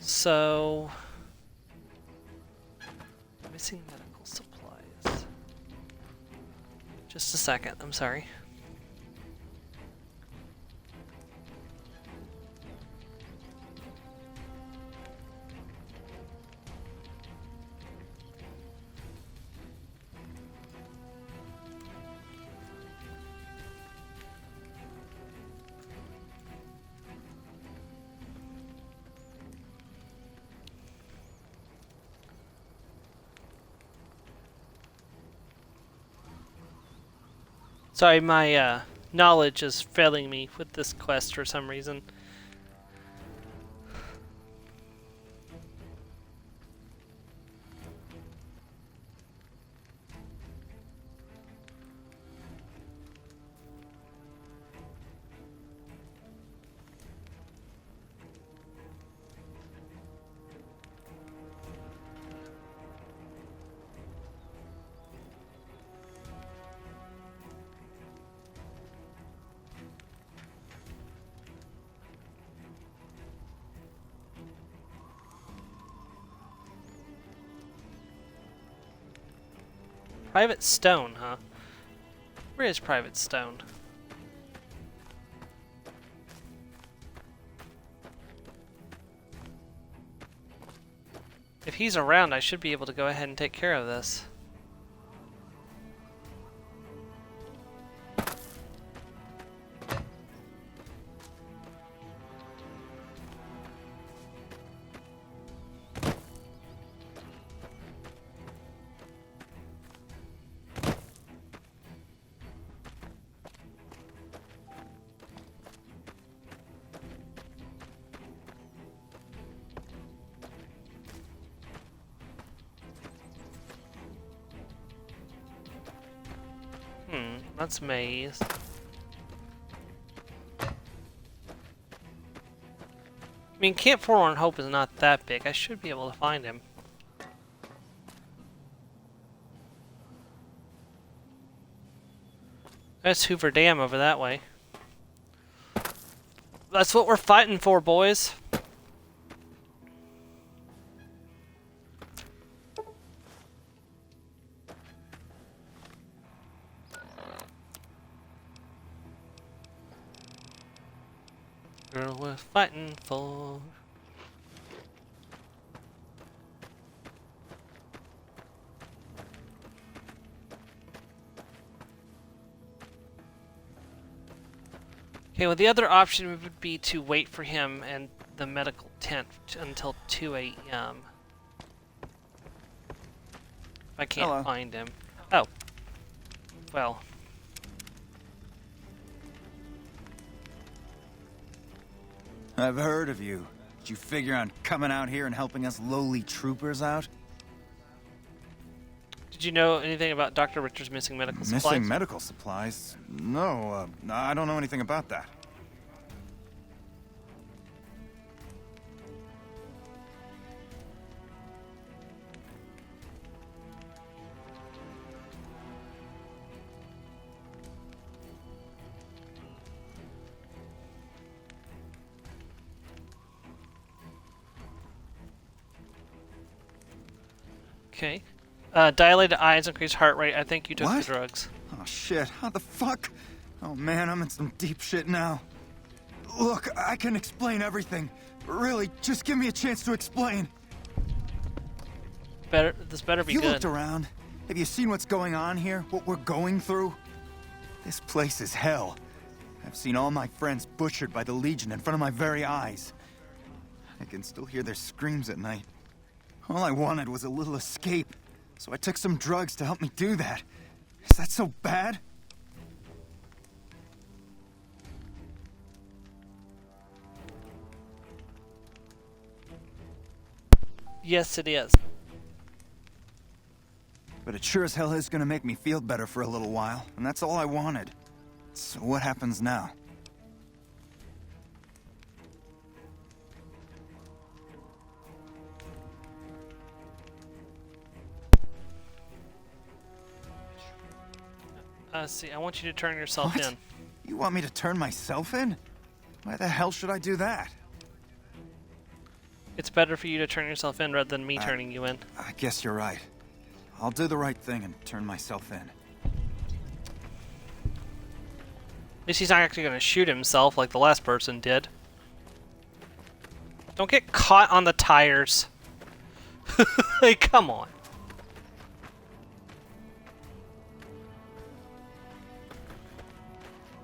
So, missing medical supplies. Just a second, I'm sorry. Sorry, my knowledge is failing me with this quest for some reason. Private Stone, huh? Where is Private Stone? If he's around, I should be able to go ahead and take care of this. That's Maze. I mean, Camp Forlorn Hope is not that big. I should be able to find him. That's Hoover Dam over that way. That's what we're fighting for, boys. Girl, we're fighting for. Okay, well, the other option would be to wait for him and the medical tent until 2 a.m. If I can't find him. Oh. Well. I've heard of you. Did you figure on coming out here and helping us lowly troopers out? Did you know anything about Dr. Richard's missing medical supplies? Missing medical supplies? No, I don't know anything about that. Okay. Dilated eyes, increased heart rate. I think you took What? the drugs. Oh shit, how the fuck? Oh man, I'm in some deep shit now. Look, I can explain everything. Really, just give me a chance to explain. This better be You good. looked around. Have you seen what's going on here? What we're going through? This place is hell. I've seen all my friends butchered by the Legion in front of my very eyes. I can still hear their screams at night. All I wanted was a little escape, so I took some drugs to help me do that. Is that so bad? Yes, it is. But it sure as hell is gonna make me feel better for a little while, and that's all I wanted. So what happens now? See, I want you to turn yourself What? in. You want me to turn myself in? Why the hell should I do that? It's better for you to turn yourself in rather than me turning you in. I guess you're right. I'll do the right thing and turn myself in. At least he's not actually going to shoot himself like the last person did. Don't get caught on the tires. Like, come on.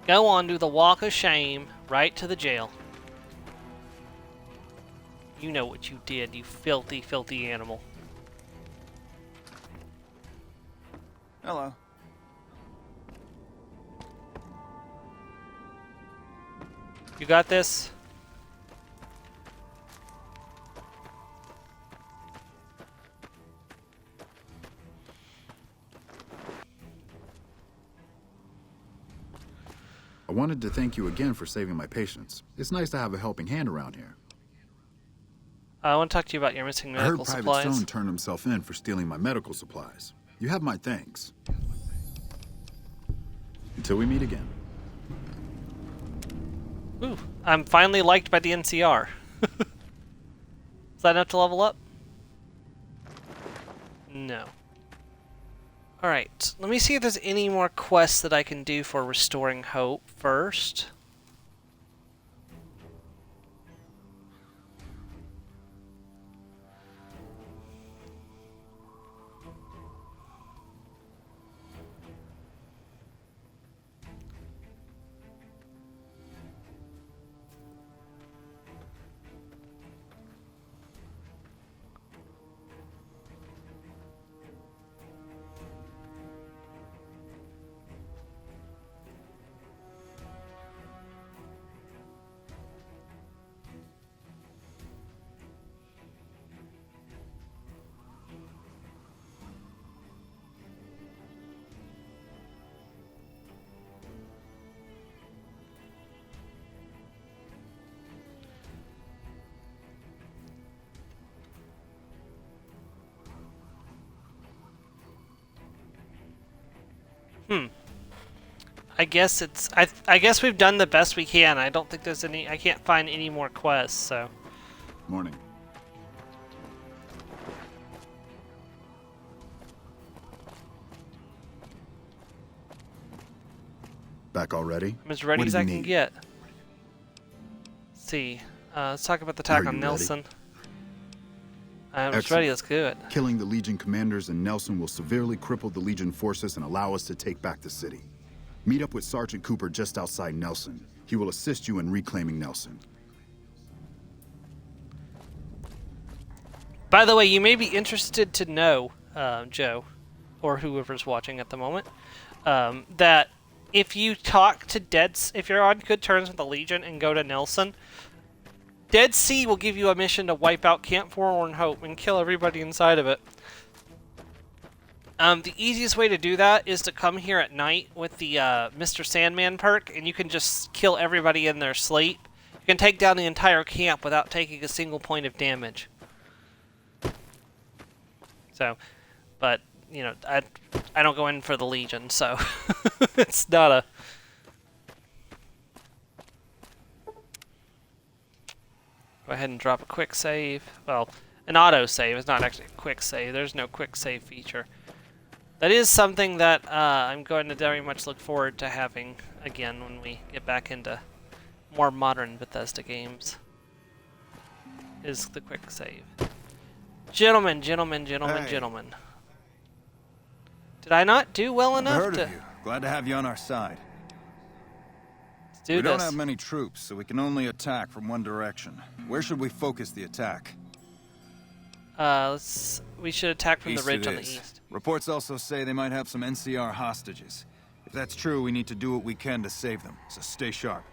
Go on, do the walk of shame right to the jail. You know what you did, you filthy, filthy animal. Hello. You got this? I wanted to thank you again for saving my patients. It's nice to have a helping hand around here. I want to talk to you about your missing I heard medical Private supplies. Stone turned himself in for stealing my medical supplies. You have my thanks. Until we meet again. Ooh, I'm finally liked by the NCR. Is that enough to level up? No. Alright, let me see if there's any more quests that I can do for restoring hope first. I guess it's I guess we've done the best we can. I don't think there's any I can't find any more quests, so Morning. Back already? I'm as ready What as do you I can need? get. Let's see. Let's talk about the Are attack you on ready? Nelson. I'm as Excellent. ready, let's do it. Killing the Legion commanders in Nelson will severely cripple the Legion forces and allow us to take back the city. Meet up with Sergeant Cooper just outside Nelson. He will assist you in reclaiming Nelson. By the way, you may be interested to know, Joe, or whoever's watching at the moment, that if you talk to if you're on good terms with the Legion and go to Nelson, Dead Sea will give you a mission to wipe out Camp Forlorn Hope and kill everybody inside of it. The easiest way to do that is to come here at night with the Mr. Sandman perk, and you can just kill everybody in their sleep. You can take down the entire camp without taking a single point of damage. So, but, you know, I don't go in for the Legion, so it's not a... Go ahead and drop a quick save. Well, an auto save is not actually a quick save. There's no quick save feature. That is something that I'm going to very much look forward to having again when we get back into more modern Bethesda games. Is the quick save. Gentlemen. Did I not do well enough Heard to... of you. Glad to have you on our side. Let's do we this. don't have many troops, so we can only attack from one direction. Where should we focus the attack? We should attack from the East ridge it on the is. east. Reports also say they might have some NCR hostages. If that's true, we need to do what we can to save them, so stay sharp.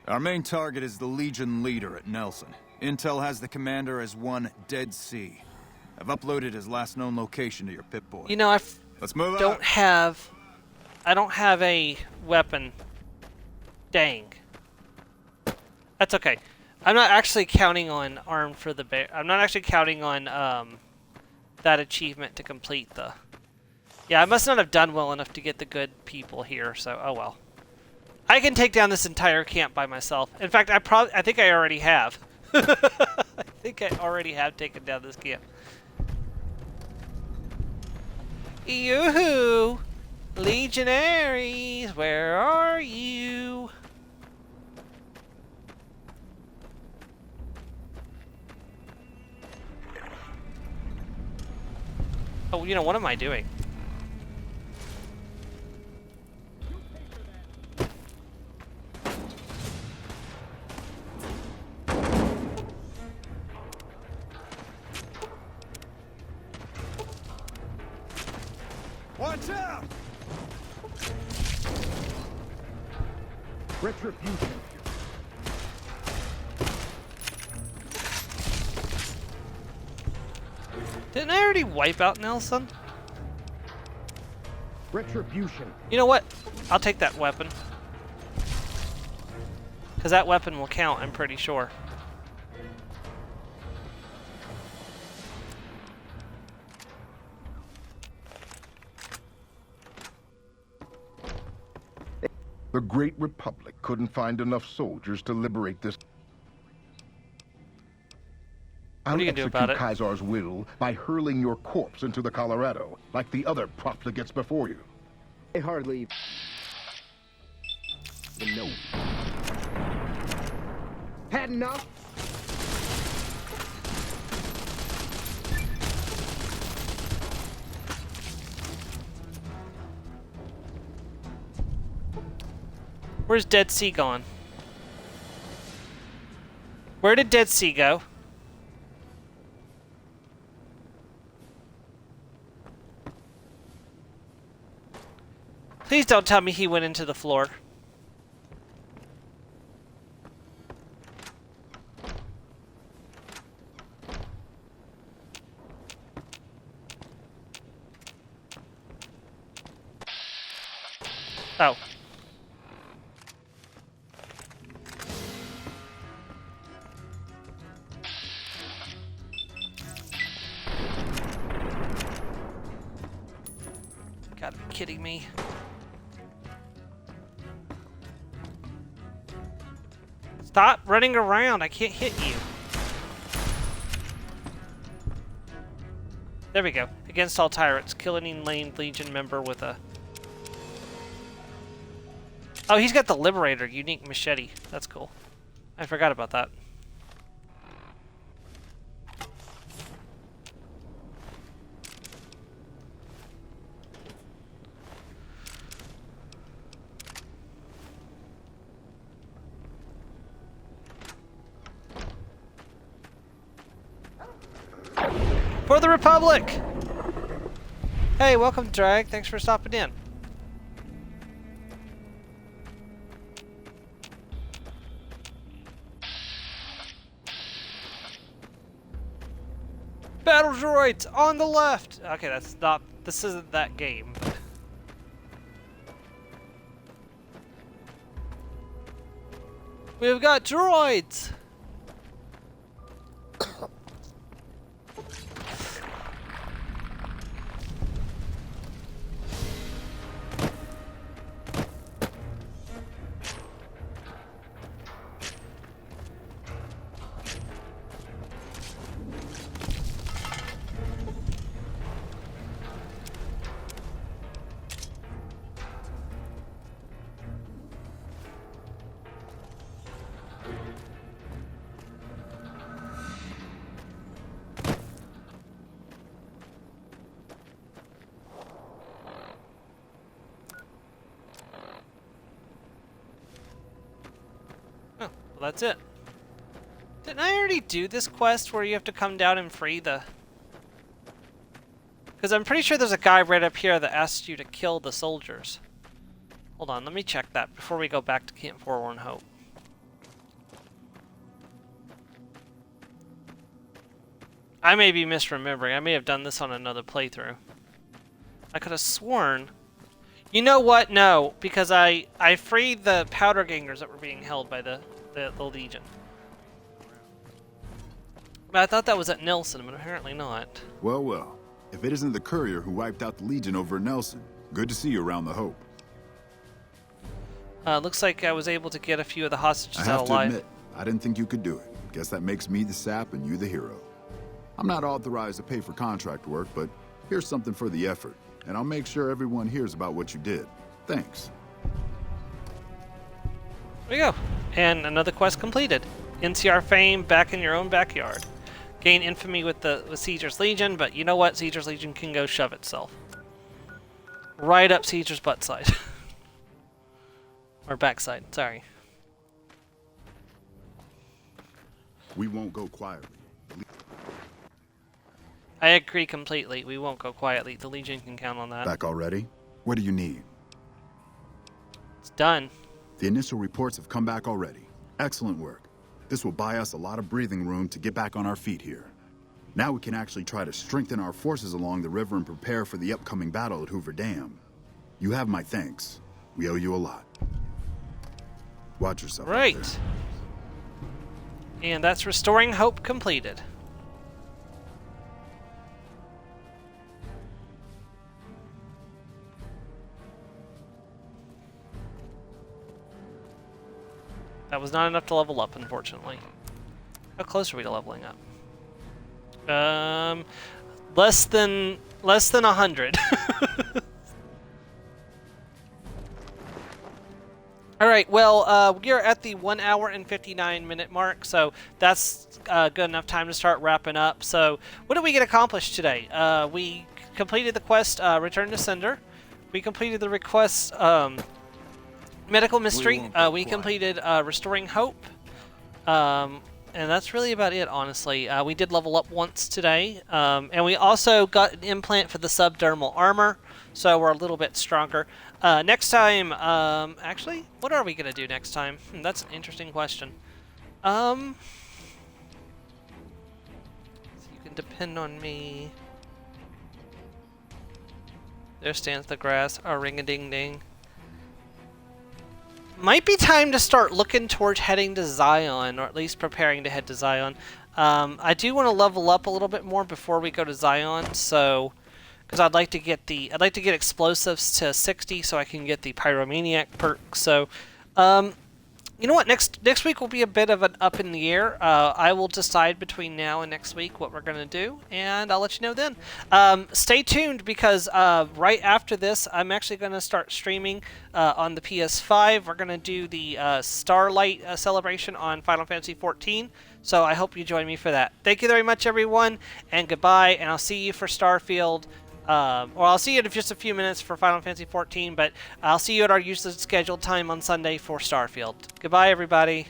Our main target is the Legion leader at Nelson. Intel has the commander as one Dead Sea. I've uploaded his last known location to your Pip-Boy. You know, Let's move I don't have a weapon. Dang. That's okay. I'm not actually counting on Armed for the Bear. I'm not actually counting on that achievement to complete the... Yeah, I must not have done well enough to get the good people here, so oh well. I can take down this entire camp by myself. In fact, I think I already have. I think I already have taken down this camp. Yoo-hoo! Legionaries, where are you? Oh, you know, what am I doing? Watch out! Retribution. Didn't I already wipe out Nelson? Retribution. You know what? I'll take that weapon. Because that weapon will count, I'm pretty sure. The Great Republic couldn't find enough soldiers to liberate this. What are you gonna do about it? Kaiser's will by hurling your corpse into the Colorado, like the other profligates before you. I hardly... No. Had enough? Where's Dead Sea gone? Where did Dead Sea go? Please don't tell me he went into the floor. Oh. Gotta be kidding me. Stop running around, I can't hit you. There we go. Against all tyrants, kill any lane Legion member with a... Oh, he's got the Liberator unique machete. That's cool. I forgot about that. For the Republic! Hey, welcome, Drag. Thanks for stopping in. Battle droids on the left. Okay, that's not. This isn't that game. We've got droids. Well, that's it. Didn't I already do this quest where you have to come down and free the... Because I'm pretty sure there's a guy right up here that asks you to kill the soldiers. Hold on, let me check that before we go back to Camp Forlorn Hope. I may be misremembering. I may have done this on another playthrough. I could have sworn... You know what? No, because I freed the powder gangers that were being held by the Legion. But I thought that was at Nelson, but apparently not. Well, well. If it isn't the courier who wiped out the Legion over at Nelson, good to see you around the Hope. Looks like I was able to get a few of the hostages I have out to alive. admit, I didn't think you could do it. Guess that makes me the sap and you the hero. I'm not authorized to pay for contract work, but here's something for the effort. And I'll make sure everyone hears about what you did. Thanks. There you go. And another quest completed. NCR fame back in your own backyard. Gain infamy with Caesar's Legion, but you know what? Caesar's Legion can go shove itself. Right up Caesar's butt side. Or backside, sorry. We won't go quietly. I agree completely. We won't go quietly. The Legion can count on that. Back already? What do you need? It's done. The initial reports have come back already. Excellent work. This will buy us a lot of breathing room to get back on our feet here. Now we can actually try to strengthen our forces along the river and prepare for the upcoming battle at Hoover Dam. You have my thanks. We owe you a lot. Watch yourself. Right. And that's Restoring Hope completed. That was not enough to level up, unfortunately. How close are we to leveling up? Less than 100. All right. Well, we are at the 1 hour and 59-minute mark, so that's good enough time to start wrapping up. So, what did we get accomplished today? We completed the quest, Return to Cinder. We completed the request. Medical Mystery, we completed Restoring Hope, and that's really about it, honestly. We did level up once today, and we also got an implant for the subdermal armor, so we're a little bit stronger. Next time, actually, what are we going to do next time? That's an interesting question. So you can depend on me. There stands the grass, a ring-a-ding-ding. Might be time to start looking towards heading to Zion, or at least preparing to head to Zion. I do want to level up a little bit more before we go to Zion, so because I'd like to get explosives to 60, so I can get the pyromaniac perk. So, you know what? Next week will be a bit of an up in the air. I will decide between now and next week what we're gonna do, and I'll let you know then. Stay tuned because right after this, I'm actually gonna start streaming on the PS5. We're gonna do the Starlight celebration on Final Fantasy XIV. So I hope you join me for that. Thank you very much, everyone, and goodbye. And I'll see you for Starfield. Or I'll see you in just a few minutes for Final Fantasy XIV, but I'll see you at our usually scheduled time on Sunday for Starfield. Goodbye, everybody.